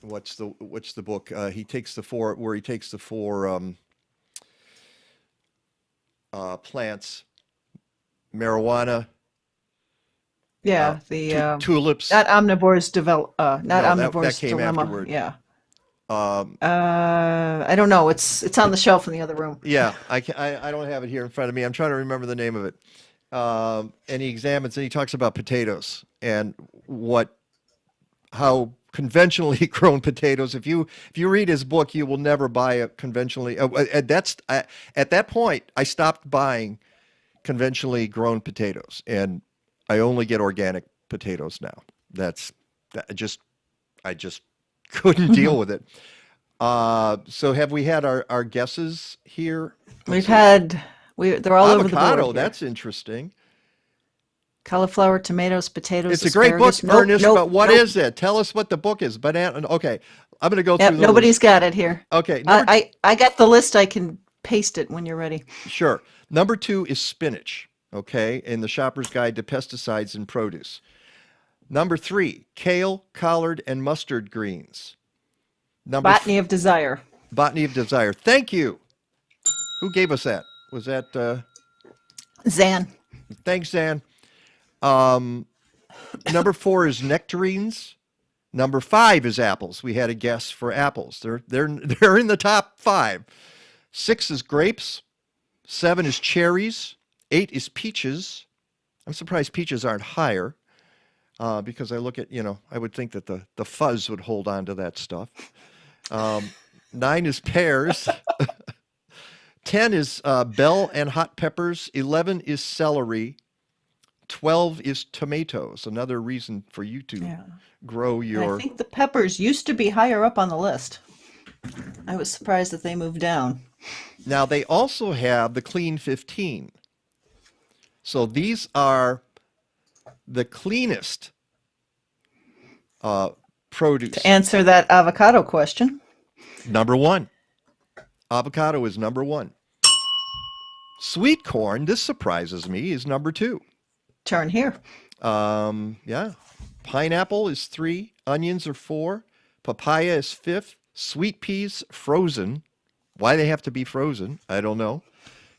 what's the book? He takes the four plants, marijuana. Yeah, the tulips. Not omnivores not No, omnivores that came dilemma. afterward. Yeah. I don't know. It's on the shelf in the other room. Yeah, I don't have it here in front of me. I'm trying to remember the name of it. And he talks about potatoes and how conventionally grown potatoes. If you read his book, you will never buy a conventionally. At that point, I stopped buying conventionally grown potatoes, and I only get organic potatoes now. I just couldn't deal with it. So have we had our guesses here? They're all over the board. Avocado, that's interesting. Cauliflower, tomatoes, potatoes. It's a great book, Ernest, but what is it? Tell us what the book is. Banana. Okay, I'm going to go through the nobody's list. got it here. Okay. I got the list. I can paste it when you're ready. Sure. Number 2 is spinach, okay, in the Shopper's Guide to Pesticides in Produce. Number 3, kale, collard, and mustard greens. Botany of Desire. Botany of Desire. Thank you. Who gave us that? Was that Zan? Thanks, Zan. Number 4 is nectarines. Number 5 is apples. We had a guess for apples. They're in the top 5. 6 is grapes. 7 is cherries. 8 is peaches. I'm surprised peaches aren't higher because I look at, I would think that the fuzz would hold on to that stuff. 9 is pears. 10 is bell and hot peppers. 11 is celery. 12 is tomatoes. Another reason for you to grow your... I think the peppers used to be higher up on the list. I was surprised that they moved down. Now, they also have the Clean 15. So these are the cleanest produce. To answer that avocado question. Number 1. Avocado is number 1. Sweet corn, this surprises me, is number 2. Turn here. Yeah. Pineapple is 3. Onions are 4. Papaya is 5th. Sweet peas, frozen. Why they have to be frozen, I don't know.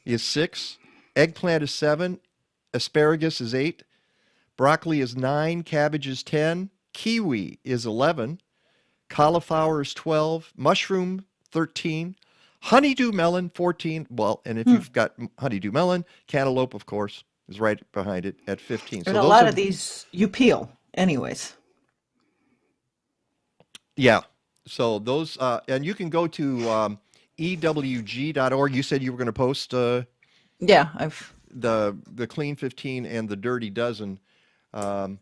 Is 6. Eggplant is 7. Asparagus is 8. Broccoli is 9. Cabbage is 10. Kiwi is 11. Cauliflower is 12. Mushroom, 13. Honeydew melon, 14. Well, and if you've got honeydew melon, cantaloupe, of course, is right behind it at 15. And a lot of these you peel anyways. Yeah. So those, and you can go to ewg.org. You said you were going to post yeah, I've the Clean 15 and the Dirty Dozen. You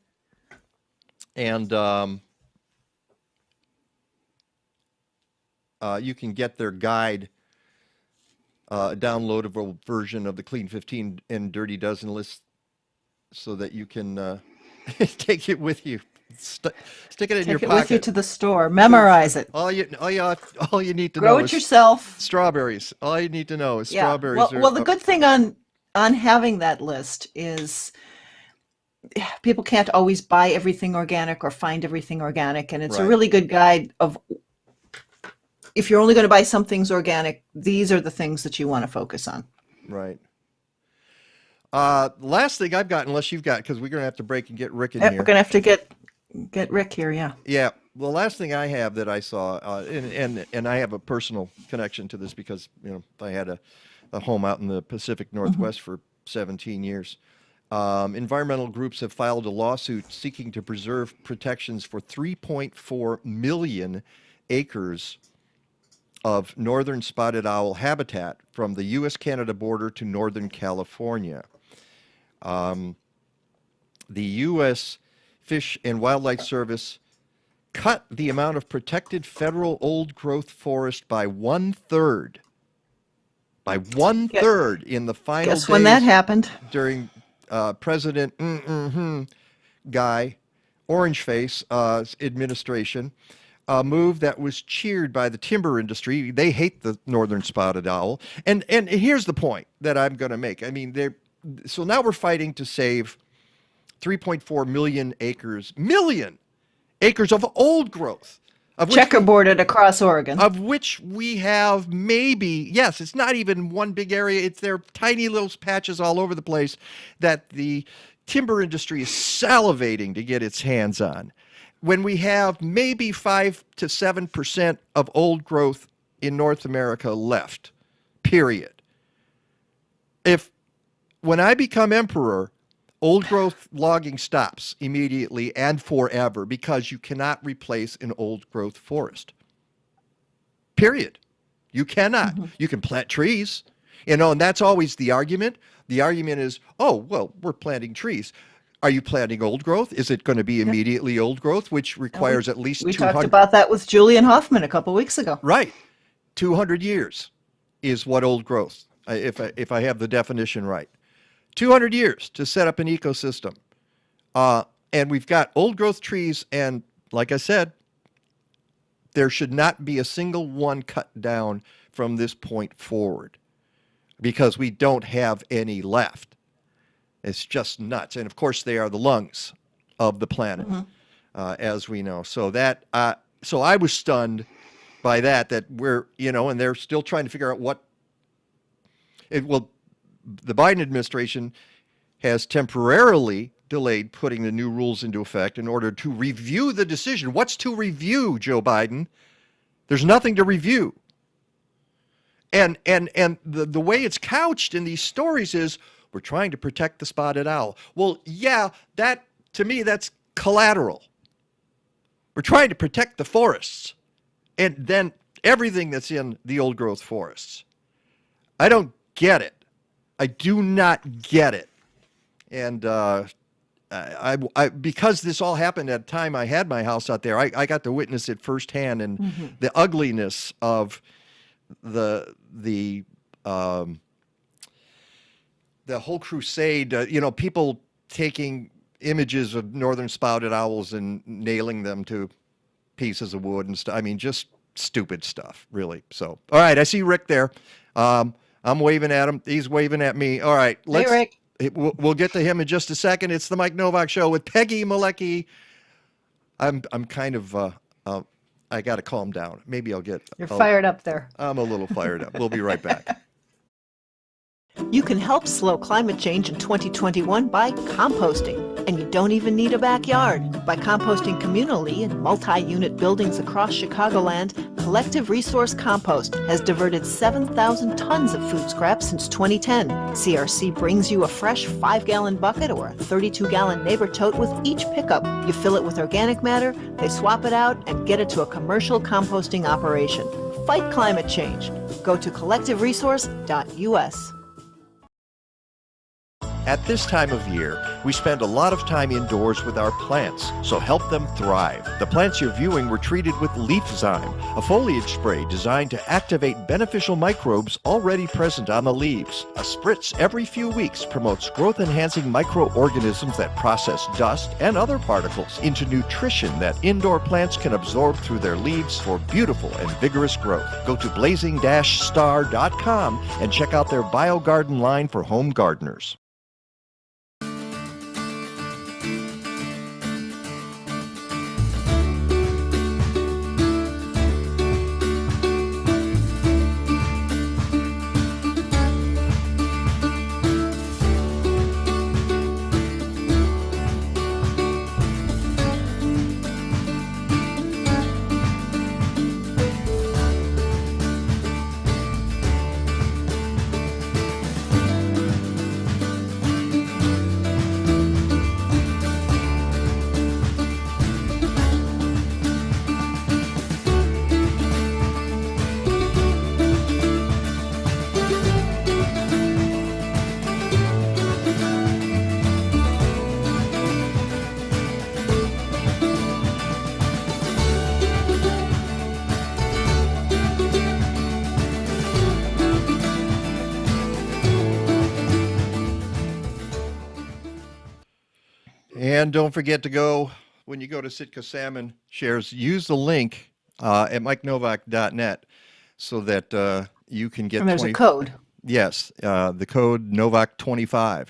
can get their guide, a downloadable version of the Clean 15 and Dirty Dozen list so that you can take it with you. Stick it in your pocket. Take it with you to the store. Memorize it. All you need to Grow know it is yourself. Strawberries. All you need to know is strawberries. Well, the good thing on having that list is people can't always buy everything organic or find everything organic, and it's a really good guide of if you're only going to buy some things organic, these are the things that you want to focus on. Right. Last thing I've got, unless you've got, because we're going to have to break and get Rick in here. We're going to have to get Rick here, yeah. Yeah. The last thing I have that I saw, and I have a personal connection to this because I had a home out in the Pacific Northwest for 17 years. Environmental groups have filed a lawsuit seeking to preserve protections for 3.4 million acres of northern spotted owl habitat from the U.S.-Canada border to northern California. The U.S. Fish and Wildlife Service cut the amount of protected federal old-growth forest by 1/3. By 1/3 in the final days. Guess when that happened? During President Guy Orangeface administration. A move that was cheered by the timber industry. They hate the northern spotted owl. And here's the point that I'm going to make. I mean, so now we're fighting to save 3.4 million acres of old growth. Checkerboarded across Oregon. Of which we have maybe, yes, it's not even one big area. It's there are tiny little patches all over the place that the timber industry is salivating to get its hands on. When we have maybe 5 to 7% of old growth in North America left, period. When I become emperor, old growth logging stops immediately and forever because you cannot replace an old growth forest. Period. You cannot. You can plant trees, and that's always the argument. The argument is, oh, well, we're planting trees. Are you planting old growth? Is it going to be immediately old growth, which requires at least 200? We talked about that with Julian Hoffman a couple weeks ago. Right. 200 years is what old growth, if I have the definition right. 200 years to set up an ecosystem. And we've got old growth trees, and like I said, there should not be a single one cut down from this point forward because we don't have any left. It's just nuts. And of course, they are the lungs of the planet, as we know. So so I was stunned by that we're, and they're still trying to figure out the Biden administration has temporarily delayed putting the new rules into effect in order to review the decision. What's to review, Joe Biden? There's nothing to review. And the way it's couched in these stories is we're trying to protect the spotted owl. Well, yeah, to me, that's collateral. We're trying to protect the forests and then everything that's in the old growth forests. I don't get it. I do not get it. And because this all happened at the time I had my house out there, I got to witness it firsthand, and the ugliness of the whole crusade, people taking images of northern spotted owls and nailing them to pieces of wood and stuff. I mean, just stupid stuff, really. So, all right, I see Rick there. I'm waving at him. He's waving at me. All right, hey, Rick. We'll get to him in just a second. It's the Mike Nowak Show with Peggy Malecki. I'm kind of I got to calm down. Maybe I'll get. You're fired up there. I'm a little fired up. We'll be right back. You can help slow climate change in 2021 by composting. And you don't even need a backyard. By composting communally in multi-unit buildings across Chicagoland, Collective Resource Compost has diverted 7,000 tons of food scrap since 2010. CRC brings you a fresh 5-gallon bucket or a 32-gallon neighbor tote with each pickup. You fill it with organic matter, they swap it out, and get it to a commercial composting operation. Fight climate change. Go to collectiveresource.us. At this time of year, we spend a lot of time indoors with our plants, so help them thrive. The plants you're viewing were treated with Leafzyme, a foliage spray designed to activate beneficial microbes already present on the leaves. A spritz every few weeks promotes growth-enhancing microorganisms that process dust and other particles into nutrition that indoor plants can absorb through their leaves for beautiful and vigorous growth. Go to blazing-star.com and check out their BioGarden line for home gardeners. And don't forget to go, when you go to Sitka Salmon Shares, use the link at mikenovak.net so that you can get. And there's a code. Yes, the code Novak25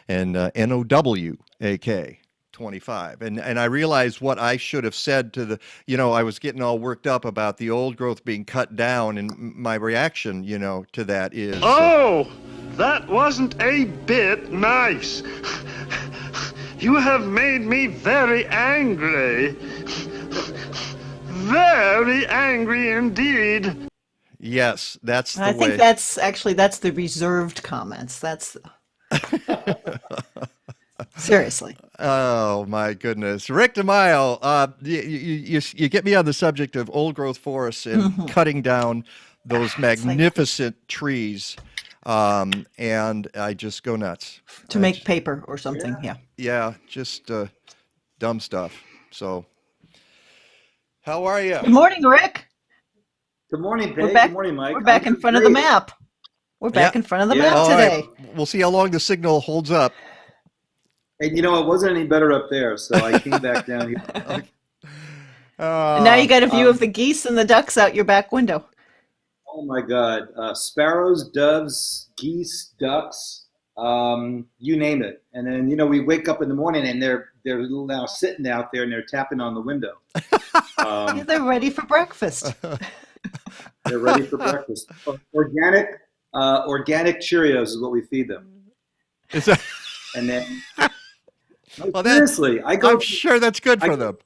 and NOWAK 25. And I realized what I should have said to the, I was getting all worked up about the old growth being cut down, and my reaction, to that is, Oh, that wasn't a bit nice. You have made me very angry. Very angry indeed. yes, that's the I way. think that's the reserved comments. That's seriously. Oh my goodness, Rick DiMaio, you get me on the subject of old growth forests and cutting down those magnificent trees, and I just go nuts To make paper or something. Yeah. Yeah, just dumb stuff. So, how are you? Good morning, Rick. Good morning, We're Peg. back, Good morning, Mike. we're back in front of the map. We're back in front of the map All today. right. We'll see how long the signal holds up. And it wasn't any better up there, so I came back down here. And now you got a view of the geese and the ducks out your back window. Oh my God! Sparrows, doves, geese, ducks, you name it. And then we wake up in the morning and they're now sitting out there and they're tapping on the window. They're ready for breakfast. They're ready for breakfast. Organic Cheerios is what we feed them. Is that? And then, Well, seriously, I'm sure that's good for them.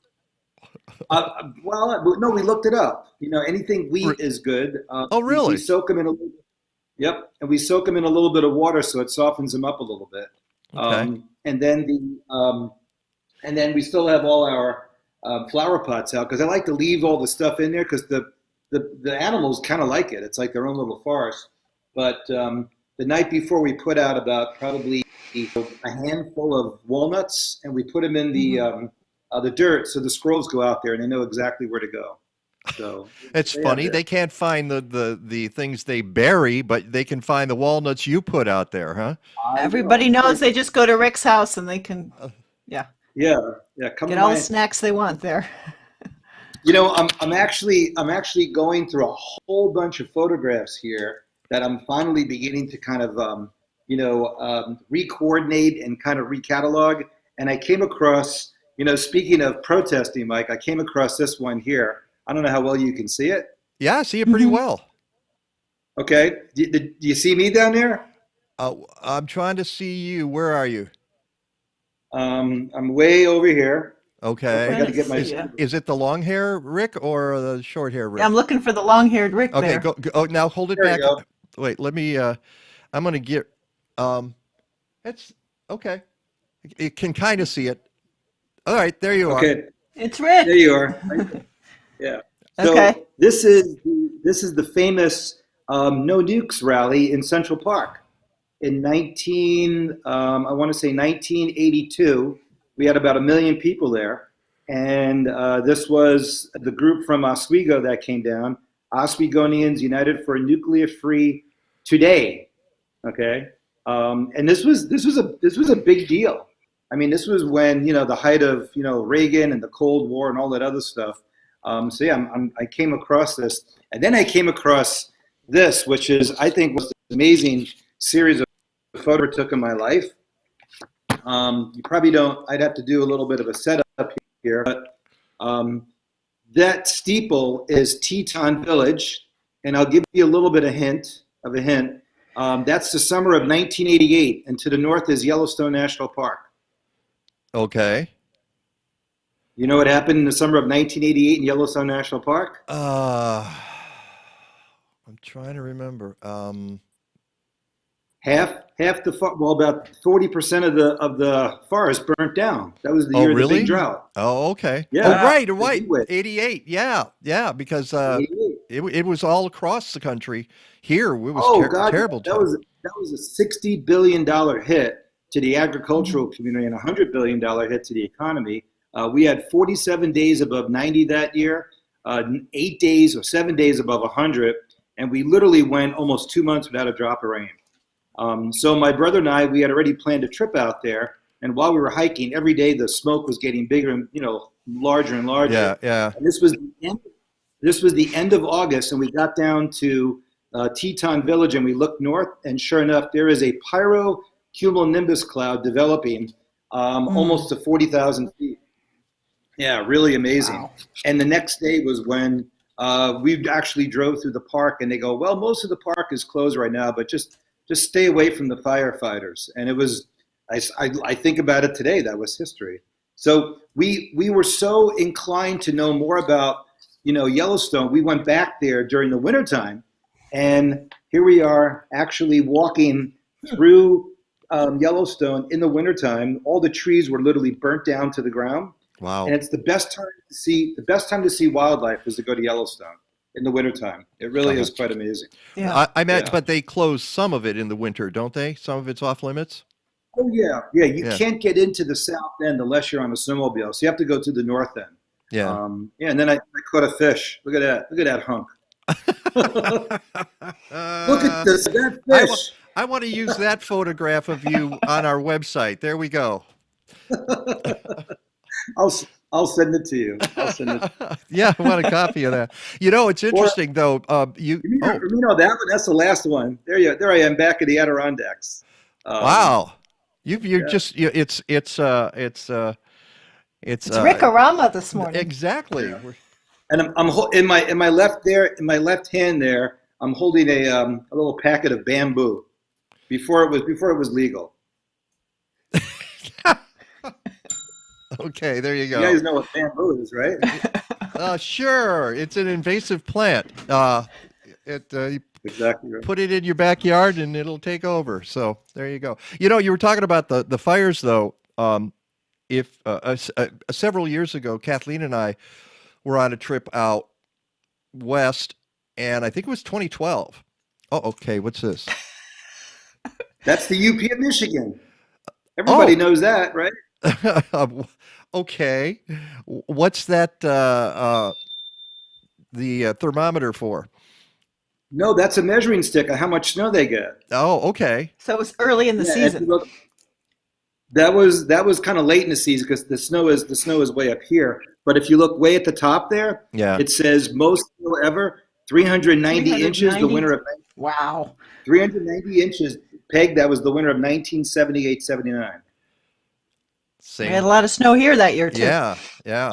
Well, no, we looked it up. Anything wheat is good. Oh, really? We soak them in a little. Yep, and we soak them in a little bit of water so it softens them up a little bit. Okay. And then we still have all our flower pots out because I like to leave all the stuff in there because the animals kind of like it. It's like their own little forest. But the night before, we put out about probably a handful of walnuts, and we put them in the dirt so the squirrels go out there and they know exactly where to go. So it's funny they can't find the things they bury, but they can find the walnuts you put out there, huh? Everybody knows they just go to Rick's house and they can, yeah. Come get all the snacks they want there. I'm actually going through a whole bunch of photographs here that I'm finally beginning to kind of re-coordinate and kind of recatalog. And I came across, speaking of protesting, Mike, I came across this one here. I don't know how well you can see it. Yeah, I see it pretty well. Okay. Do you see me down there? I'm trying to see you. Where are you? I'm way over here. Okay. I got to get my. Is it the long hair Rick or the short hair Rick? Yeah, I'm looking for the long-haired Rick Okay, there. go. Oh, now hold it There back. you go. Wait, let me. I'm going to get. It's okay. It can kind of see it. All right, there you are. Okay. It's Rick. There you are. Yeah. So Okay. this is the famous No Nukes rally in Central Park in 1982. We had about 1 million people there, and this was the group from Oswego that came down. Oswegonians United for a Nuclear-Free Today. Okay, and this was a big deal. I mean, this was when the height of Reagan and the Cold War and all that other stuff. So yeah, I came across this, and then I came across this, which is I think was an amazing series of photos I took in my life. You probably don't. I'd have to do a little bit of a setup here, but that steeple is Teton Village, and I'll give you a little bit of a hint. That's the summer of 1988, and to the north is Yellowstone National Park. Okay. You know what happened in the summer of 1988 in Yellowstone National Park? I'm trying to remember. About 40% of the forest burnt down. That was the year of the big drought. Oh, okay. Yeah. Oh, right. 88. Yeah, because it was all across the country. Here, it was terrible. That was a $60 billion hit to the agricultural community and a $100 billion hit to the economy. We had 47 days above 90 that year, 7 days above 100, and we literally went almost 2 months without a drop of rain. So my brother and I, we had already planned a trip out there, and while we were hiking, every day the smoke was getting bigger and larger and larger. Yeah. And this was the end of August, and we got down to Teton Village, and we looked north, and sure enough, there is a pyrocumulonimbus cloud developing almost to 40,000 feet. Yeah, really amazing. Wow. And the next day was when we actually drove through the park, and they go, well, most of the park is closed right now, but just stay away from the firefighters. And it was, I think about it today, that was history. So we were so inclined to know more about, Yellowstone. We went back there during the wintertime, and here we are actually walking through Yellowstone in the wintertime. All the trees were literally burnt down to the ground. Wow. And it's the best time to see wildlife is to go to Yellowstone in the wintertime. It really is quite amazing. Yeah. I meant, but they close some of it in the winter, don't they? Some of it's off limits? Oh, yeah. Yeah, you can't get into the south end unless you're on a snowmobile. So you have to go to the north end. Yeah. And then I caught a fish. Look at that. Look at that hunk. Look at this. That fish. I want to use that photograph of you on our website. There we go. I'll send it to you. Yeah, I want a copy of that. It's interesting though. That one. That's the last one. There I am back at the Adirondacks. Wow, it's Rick-a-rama this morning. Exactly. Yeah. And I'm in my left hand there. I'm holding a little packet of bamboo. Before it was legal. Okay, there you go. You guys know what bamboo is, right? Sure. It's an invasive plant. Exactly right. Put it in your backyard and it'll take over. So there you go. You were talking about the fires, though. Several years ago, Kathleen and I were on a trip out west, and I think it was 2012. Oh, okay. What's this? That's the UP of Michigan. Everybody knows that, right? Okay. What's that, the thermometer for? No, that's a measuring stick of how much snow they get. Oh, okay. So it was early in the season. That was kind of late in the season because the snow is way up here. But if you look way at the top there, it says most snow ever, 390 inches, the winter of... Wow. 390 inches. Peg, that was the winter of 1978-79. We had a lot of snow here that year, too. Yeah.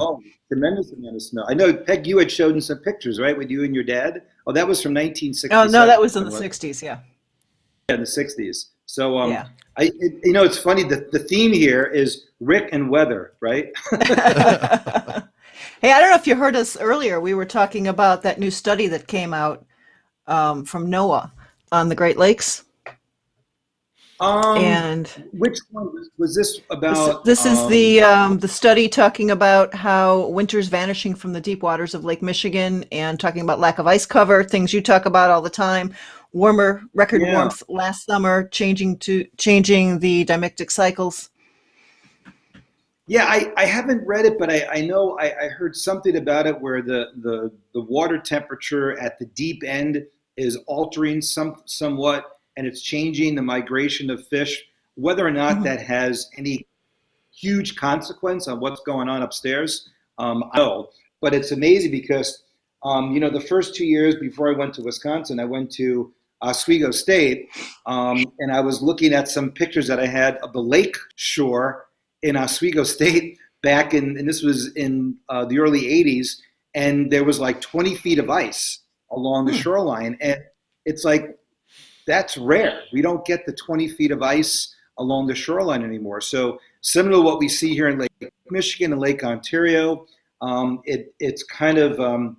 Oh, tremendous amount of snow. I know, Peg, you had showed us some pictures, right, with you and your dad? Oh, that was from 1967. Oh, no, that was in the 60s, yeah. Yeah, in the 60s. So, it's funny, the theme here is Rick and weather, right? Hey, I don't know if you heard us earlier. We were talking about that new study that came out from NOAA on the Great Lakes. And which one was this about? This is the study talking about how winter's vanishing from the deep waters of Lake Michigan, and talking about lack of ice cover, things you talk about all the time. Warmer record warmth last summer, changing the dimictic cycles. Yeah, I haven't read it, but I know I heard something about it where the water temperature at the deep end is altering somewhat, and it's changing the migration of fish. Whether or not that has any huge consequence on what's going on upstairs, I don't know. But it's amazing because, the first 2 years before I went to Wisconsin, I went to Oswego State, and I was looking at some pictures that I had of the lake shore in Oswego State back and this was in the early 80s, and there was like 20 feet of ice along the shoreline. And it's like, that's rare. We don't get the 20 feet of ice along the shoreline anymore. So similar to what we see here in Lake Michigan and Lake Ontario, it's kind of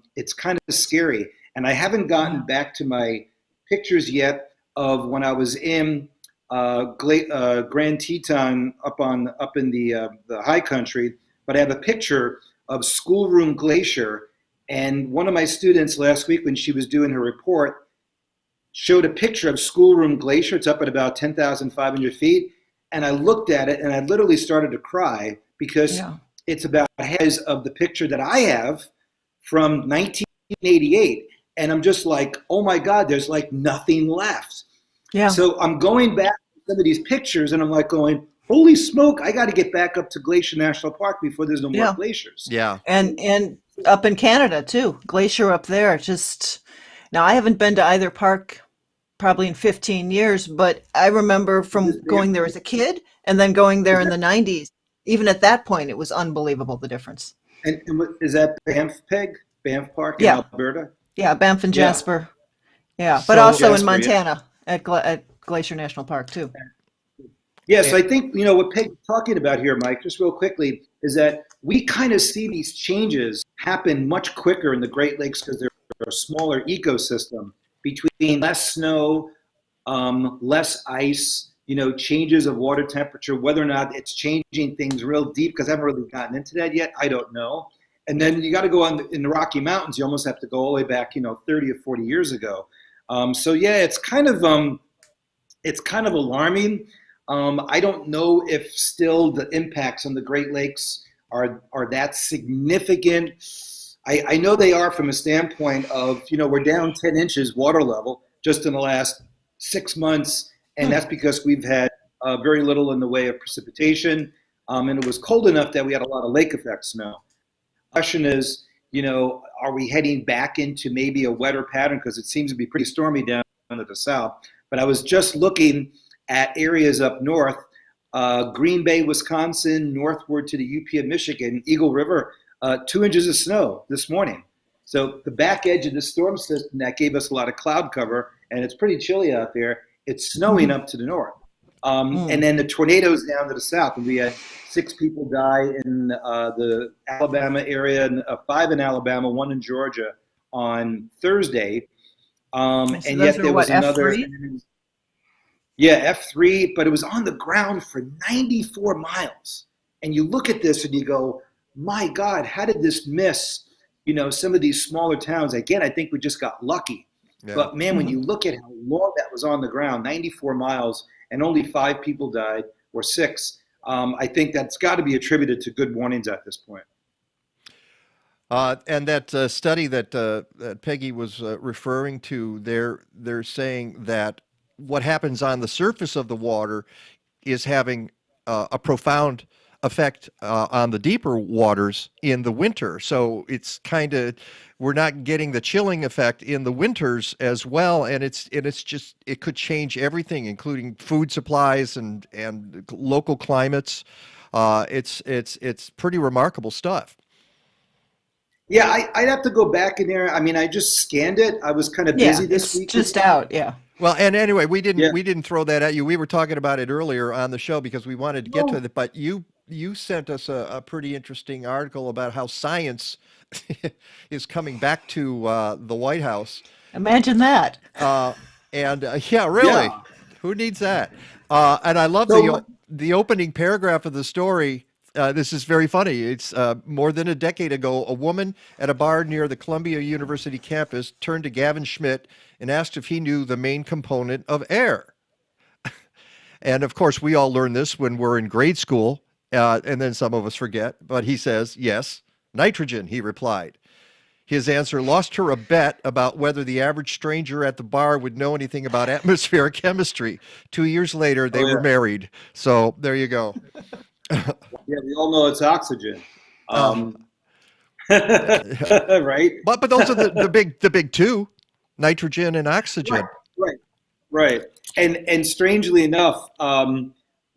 scary. And I haven't gotten back to my pictures yet of when I was in Grand Teton up in the high country, but I have a picture of Schoolroom Glacier. And one of my students last week, when she was doing her report, showed a picture of Schoolroom Glacier. It's up at about 10,500 feet. And I looked at it and I literally started to cry because it's about half of the picture that I have from 1988. And I'm just like, oh my God, there's like nothing left. Yeah. So I'm going back to some of these pictures and I'm like going, holy smoke, I got to get back up to Glacier National Park before there's no more glaciers. Yeah. And up in Canada too, glacier up there. Now I haven't been to either park probably in 15 years, but I remember from going there as a kid And then going there in the 90s, even at that point, it was unbelievable, the difference. And is that Banff, Peg? Banff Park in Yeah. Alberta? Yeah, Banff and Yeah. Jasper. Yeah, but So- also in Jasper, yeah. Montana at Glacier National Park, too. Yeah, so I think, what Peg's talking about here, Mike, just real quickly, is that we kind of see these changes happen much quicker in the Great Lakes because they're a smaller ecosystem between less snow, less ice, changes of water temperature, whether or not it's changing things real deep, because I haven't really gotten into that yet, I don't know. And then you got to go in the Rocky Mountains, you almost have to go all the way back, 30 or 40 years ago. So yeah, it's kind of alarming. I don't know if still the impacts on the Great Lakes are that significant. I know they are from a standpoint of, we're down 10 inches water level just in the last 6 months, and that's because we've had very little in the way of precipitation, and it was cold enough that we had a lot of lake effect snow. The question is, are we heading back into maybe a wetter pattern, because it seems to be pretty stormy down to the south. But I was just looking at areas up north, Green Bay, Wisconsin, northward to the UP of Michigan, Eagle River, 2 inches of snow this morning. So the back edge of the storm system that gave us a lot of cloud cover, and it's pretty chilly out there, it's snowing up to the north. And then the tornadoes down to the south, and we had 6 people die in the Alabama area, and 5 in Alabama, 1 in Georgia on Thursday. And yet there was another. F3? Yeah, F3, but it was on the ground for 94 miles. And you look at this and you go, my God, how did this miss, some of these smaller towns? Again, I think we just got lucky. Yeah. But man, when you look at how long that was on the ground, 94 miles, and only 5 people died, or 6, I think that's got to be attributed to good warnings at this point. And that study that Peggy was referring to, they're saying that what happens on the surface of the water is having a profound effect on the deeper waters in the winter. So it's we're not getting the chilling effect in the winters as well, and it could change everything, including food supplies and local climates. It's pretty remarkable stuff. Yeah, I'd have to go back in there. I mean, I just scanned it. I was kind of busy this week. Just out, yeah. Well, and anyway, we didn't throw that at you. We were talking about it earlier on the show because we wanted to get to it. But you sent us a pretty interesting article about how science is coming back to the White House. Imagine that. Yeah, really. Yeah. Who needs that? And I love the opening paragraph of the story. This is very funny. It's more than a decade ago, a woman at a bar near the Columbia University campus turned to Gavin Schmidt and asked if he knew the main component of air. And of course, we all learn this when we're in grade school, and then some of us forget. But he says, yes, nitrogen, he replied. His answer lost her a bet about whether the average stranger at the bar would know anything about atmospheric chemistry. 2 years later, they were married. So there you go. Yeah, we all know it's oxygen, right? But those are the big two, nitrogen and oxygen. Right. And strangely enough,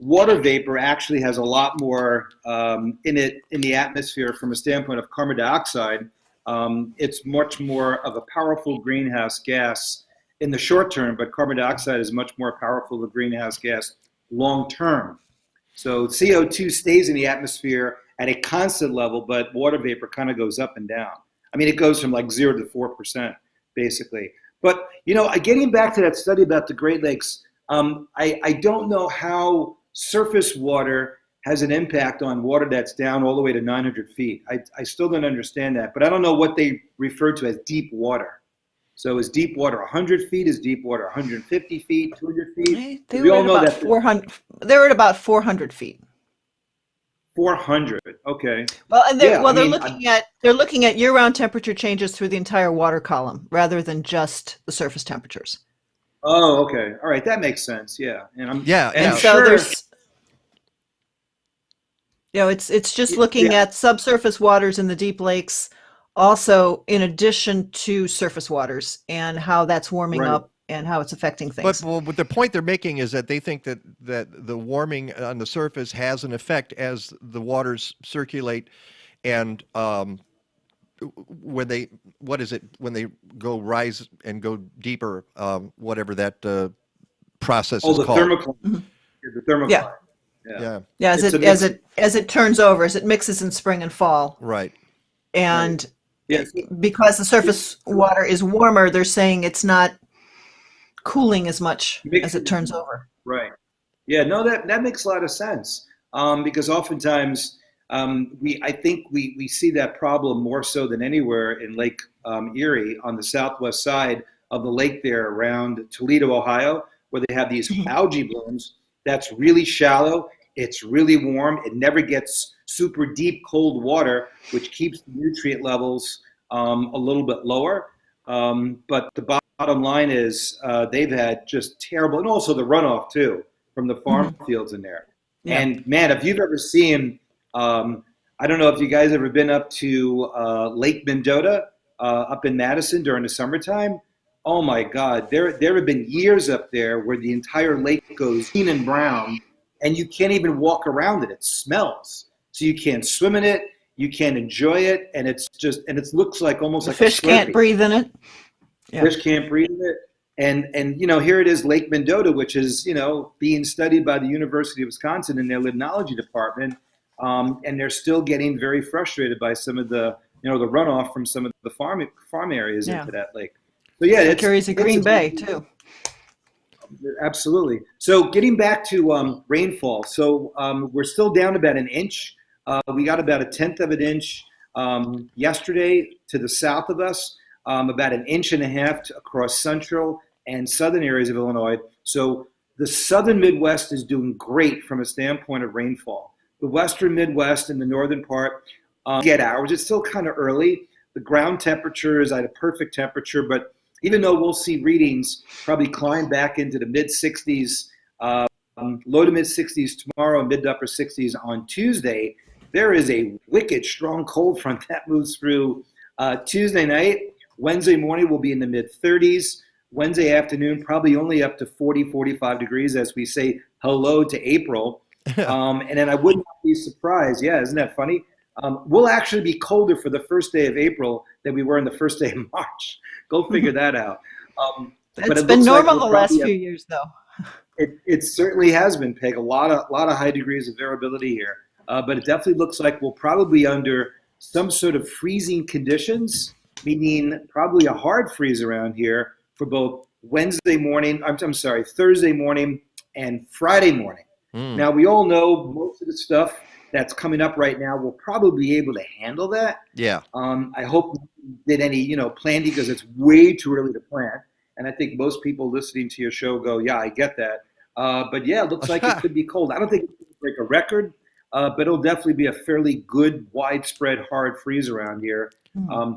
water vapor actually has a lot more in the atmosphere from a standpoint of carbon dioxide. It's much more of a powerful greenhouse gas in the short term, but carbon dioxide is much more powerful of a greenhouse gas long term. So CO2 stays in the atmosphere at a constant level, but water vapor kind of goes up and down. I mean, it goes from like 0 to 4%, basically. But, getting back to that study about the Great Lakes, I don't know how surface water has an impact on water that's down all the way to 900 feet. I still don't understand that, but I don't know what they refer to as deep water. So is deep water 100 feet? Is deep water 150 feet, 200 feet? They were at about 400 feet. 400. Okay. Well, and they're looking at year-round temperature changes through the entire water column rather than just the surface temperatures. Oh, okay. All right, that makes sense. Yeah. And so there's it's just looking at subsurface waters in the deep lakes, also in addition to surface waters, and how that's warming up and how it's affecting things. But the point they're making is that they think that the warming on the surface has an effect as the waters circulate, and when they go rise and go deeper, whatever that process is the called. thermocline. The thermocline. Yeah. As it turns over, as it mixes in spring and fall. Right. And Yes. because the surface water is warmer, they're saying it's not cooling as much as it turns over. Right. Yeah, no, that makes a lot of sense. Because oftentimes I think we see that problem more so than anywhere in Lake Erie on the southwest side of the lake there around Toledo, Ohio, where they have these algae blooms. That's really shallow. It's really warm. It never gets super deep cold water, which keeps the nutrient levels a little bit lower. But the bottom line is they've had just terrible, and also the runoff too from the farm fields in there. Yeah. And man, if you've ever seen, I don't know if you guys ever been up to Lake Mendota up in Madison during the summertime. Oh my God, there have been years up there where the entire lake goes green and brown, and you can't even walk around it. It smells, so you can't swim in it, you can't enjoy it, and it looks like almost like fish can't breathe in it. Yeah. Fish can't breathe in it, and here it is, Lake Mendota, which is being studied by the University of Wisconsin in their limnology department, and they're still getting very frustrated by some of the the runoff from some of the farm areas into that lake. So yeah, it carries a Green Bay too. Absolutely. So getting back to rainfall, so we're still down about an inch. We got about 1/10 of an inch yesterday to the south of us, about 1.5 inches across central and southern areas of Illinois. So the southern Midwest is doing great from a standpoint of rainfall. The western Midwest and the northern part get ours. It's still kind of early. The ground temperature is at a perfect temperature, but even though we'll see readings probably climb back into the mid-60s, low to mid-60s tomorrow and mid to upper 60s on Tuesday, there is a wicked strong cold front that moves through Tuesday night. Wednesday morning will be in the mid-30s. Wednesday afternoon, probably only up to 40, 45 degrees as we say hello to April. And then I would not be surprised. Yeah, isn't that funny? We'll actually be colder for the first day of April than we were in the first day of March. Go figure that out. It's been normal the last few years, though. It certainly has been, Peg. A lot of high degrees of variability here. But it definitely looks like we'll probably be under some sort of freezing conditions, meaning probably a hard freeze around here for both Thursday morning and Friday morning. Now, we all know most of the stuff that's coming up right now will probably be able to handle that. Yeah. I hope did any, planting, because it's way too early to plant. And I think most people listening to your show go, yeah, I get that. But yeah, it looks like it could be cold. I don't think it's going to break a record, but it'll definitely be a fairly good, widespread, hard freeze around here.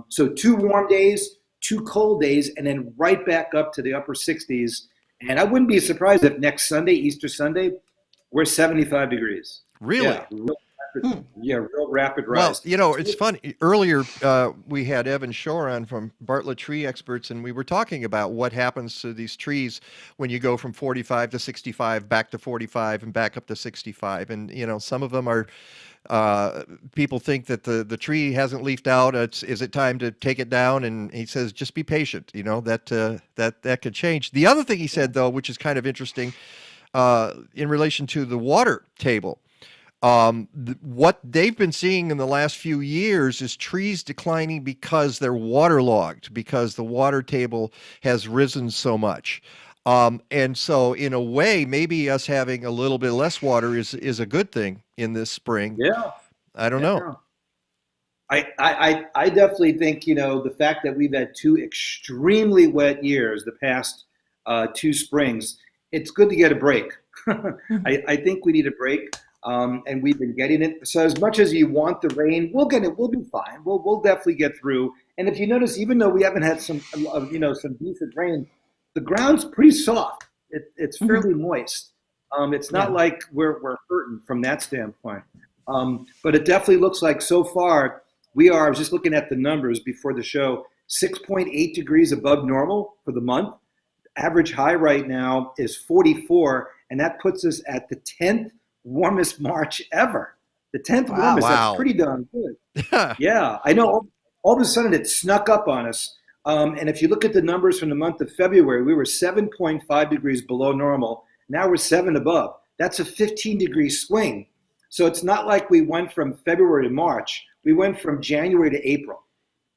So 2 warm days, 2 cold days, and then right back up to the upper 60s. And I wouldn't be surprised if next Sunday, Easter Sunday, we're 75 degrees. Really? Yeah, real rapid rise. Well, it's funny. Earlier, we had Evan Shorr on from Bartlett Tree Experts, and we were talking about what happens to these trees when you go from 45 to 65, back to 45, and back up to 65. And, some of them are, people think that the tree hasn't leafed out. Is it time to take it down? And he says, just be patient. That could change. The other thing he said, though, which is kind of interesting, in relation to the water table, what they've been seeing in the last few years is trees declining because they're waterlogged, because the water table has risen so much. And so in a way, maybe us having a little bit less water is a good thing in this spring. Yeah. I don't know. I definitely think, the fact that we've had 2 extremely wet years, the past 2 springs, it's good to get a break. I think we need a break. And we've been getting it. So as much as you want the rain, we'll get it. We'll be fine. We'll definitely get through. And if you notice, even though we haven't had some decent rain, the ground's pretty soft. It's fairly moist. It's not like we're hurting from that standpoint. But it definitely looks like so far I was just looking at the numbers before the show, 6.8 degrees above normal for the month. average high right now is 44, and that puts us at the 10th warmest March ever. The 10th warmest. Wow. That's pretty darn good. Yeah, I know. All of a sudden, it snuck up on us. And if you look at the numbers from the month of February, we were 7.5 degrees below normal. Now we're 7 above. That's a 15-degree swing. So it's not like we went from February to March. We went from January to April.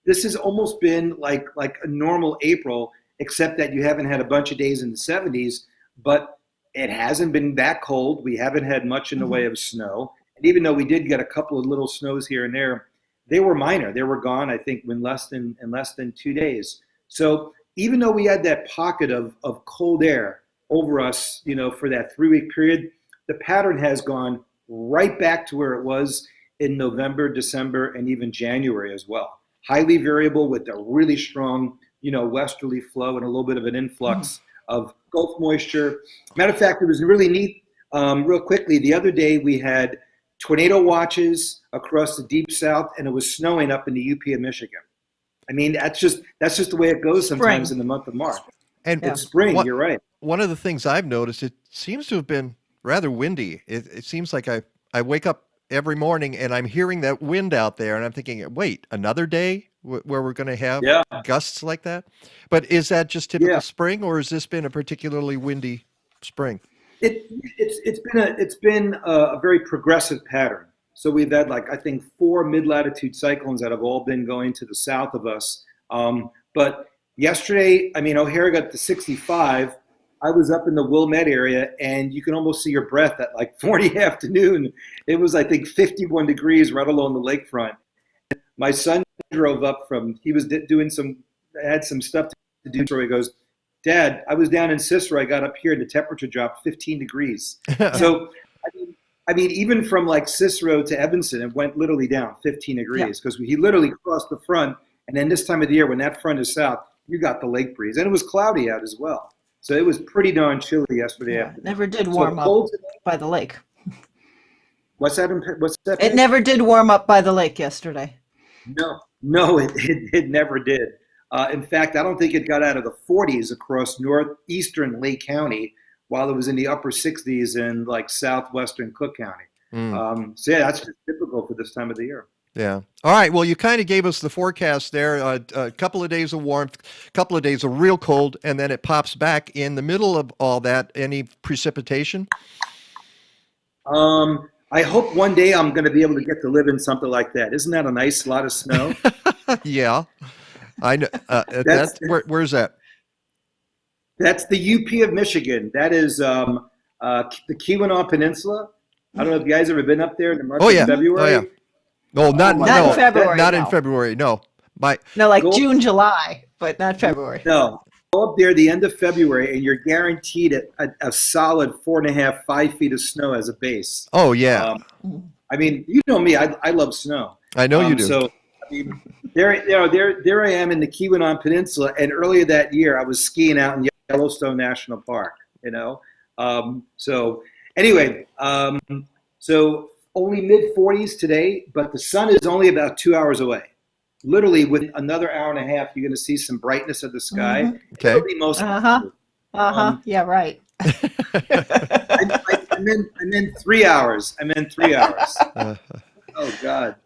This has almost been like a normal April, except that you haven't had a bunch of days in the 70s, but it hasn't been that cold. We haven't had much in the way of snow. And even though we did get a couple of little snows here and there, they were minor. They were gone, I think, in less than 2 days. So even though we had that pocket of cold air over us, for that 3-week period, the pattern has gone right back to where it was in November, December, and even January as well. Highly variable with a really strong, westerly flow and a little bit of an influx of Gulf moisture. Matter of fact, it was really neat. Real quickly, the other day we had tornado watches across the deep south, and it was snowing up in the UP of Michigan. I mean, that's just the way it goes sometimes in the month of March. And it's spring. You're right. One of the things I've noticed, it seems to have been rather windy. It seems like I wake up every morning and I'm hearing that wind out there, and I'm thinking, wait, another day where we're going to have gusts like that? But is that just typical spring, or has this been a particularly windy spring? It's been a very progressive pattern. So we've had I think 4 mid-latitude cyclones that have all been going to the south of us. But yesterday, O'Hare got to 65. I was up in the Wilmette area, and you can almost see your breath at 4 afternoon. It was, I think, 51 degrees right along the lakefront. My son drove up he was had some stuff to do. So he goes, Dad, I was down in Cicero. I got up here and the temperature dropped 15 degrees. So, even from Cicero to Evanston, it went literally down 15 degrees because he literally crossed the front. And then this time of the year, when that front is south, you got the lake breeze. And it was cloudy out as well. So it was pretty darn chilly yesterday afternoon. Never did warm up by the lake. What's that? It never did warm up by the lake yesterday. No, it never did. In fact, I don't think it got out of the 40s across northeastern Lake County, while it was in the upper 60s in southwestern Cook County. So that's just typical for this time of the year. Yeah. All right. Well, you kind of gave us the forecast there. A couple of days of warmth, a couple of days of real cold, and then it pops back in the middle of all that. Any precipitation? I hope one day I'm going to be able to get to live in something like that. Isn't that a nice lot of snow? Yeah. I know. Where's that? That's the UP of Michigan. That is the Keweenaw Peninsula. I don't know if you guys ever been up there in the month of February. Oh, yeah. No, not in February. Not in February. No. June, July, but not February. No. Go up there the end of February, and you're guaranteed a solid 4.5, 5 feet of snow as a base. Oh, yeah. You know me. I love snow. I know you do. So, there I am in the Keweenaw Peninsula, and earlier that year I was skiing out in Yellowstone National Park. So anyway, so only mid-40s today, but the sun is only about 2 hours away. Literally, with another hour and a half, you're going to see some brightness of the sky. Mm-hmm. Okay. It'll be most yeah, right. and then 3 hours. And then 3 hours. Oh God.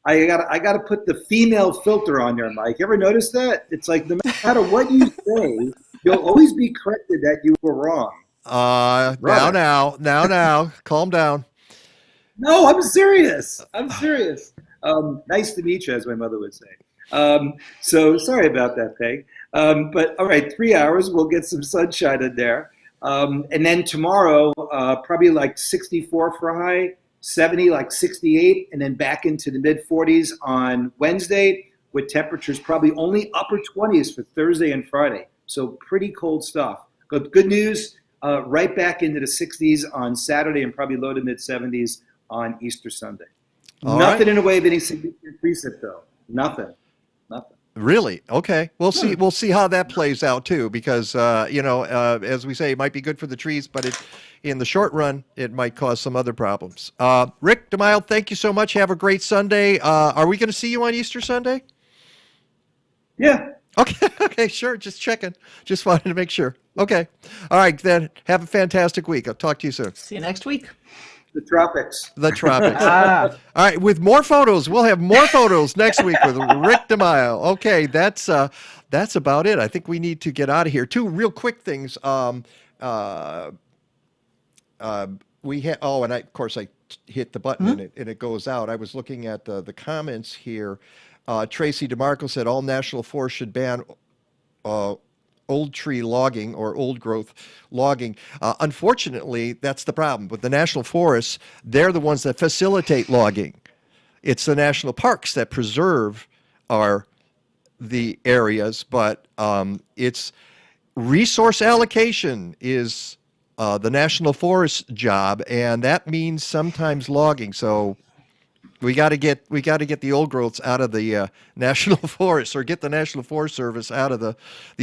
I got to put the female filter on there, Mike. Ever notice that? It's like no matter what you say, you'll always be corrected that you were wrong. Now, calm down. No, I'm serious. Nice to meet you, as my mother would say. So sorry about that, Peg. But all right, 3 hours. We'll get some sunshine in there. And then tomorrow, probably 64 for a high, 70, 68, and then back into the mid-40s on Wednesday, with temperatures probably only upper 20s for Thursday and Friday. So pretty cold stuff. But good news, right back into the 60s on Saturday and probably low to mid-70s on Easter Sunday. Nothing in the way of any significant precip, though. Nothing. Really? Okay. We'll see. We'll see how that plays out too, because as we say, it might be good for the trees, but in the short run, it might cause some other problems. Rick DiMaio, thank you so much. Have a great Sunday. Are we going to see you on Easter Sunday? Yeah. Okay. Okay, sure. Just checking. Just wanted to make sure. Okay. All right, then. Have a fantastic week. I'll talk to you soon. See you next week. The tropics. The tropics. All right, with more photos. We'll have more photos next week with Rick DiMaio. Okay, that's about it. I think we need to get out of here. Two real quick things. We had and of course I hit the button and it goes out. I was looking at the comments here. Tracy DeMarco said all national forests should ban old tree logging or old growth logging. Unfortunately, that's the problem. With the national forests, they're the ones that facilitate logging. It's the national parks that preserve the areas, but it's resource allocation is the national forest job, and that means sometimes logging. So we got to get the old growths out of the national forest, or get the National Forest Service out of the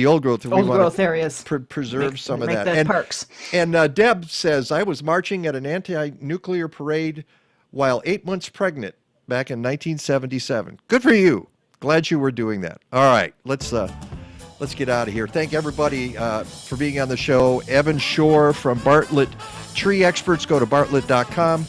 old growth. Old growth areas. Preserve some of make that. Them and parks. And Deb says, I was marching at an anti-nuclear parade while 8 months pregnant back in 1977. Good for you. Glad you were doing that. All right, let's get out of here. Thank everybody for being on the show. Evan Shorr from Bartlett Tree Experts. Go to bartlett.com.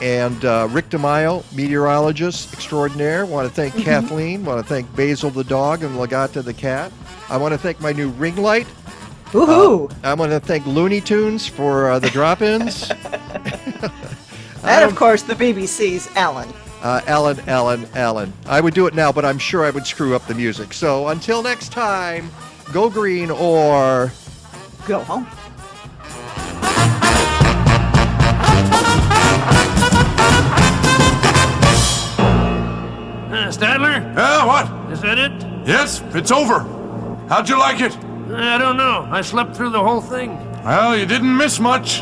And Rick DiMaio, meteorologist extraordinaire. Want to thank Kathleen. Want to thank Basil the dog and Lagata the cat. I want to thank my new ring light. Woohoo! I want to thank Looney Tunes for the drop-ins. And of course, the BBC's Alan. Alan. I would do it now, but I'm sure I would screw up the music. So until next time, go green or go home. Stadler? Yeah, what? Is that it? Yes, it's over. How'd you like it? I don't know. I slept through the whole thing. Well, you didn't miss much.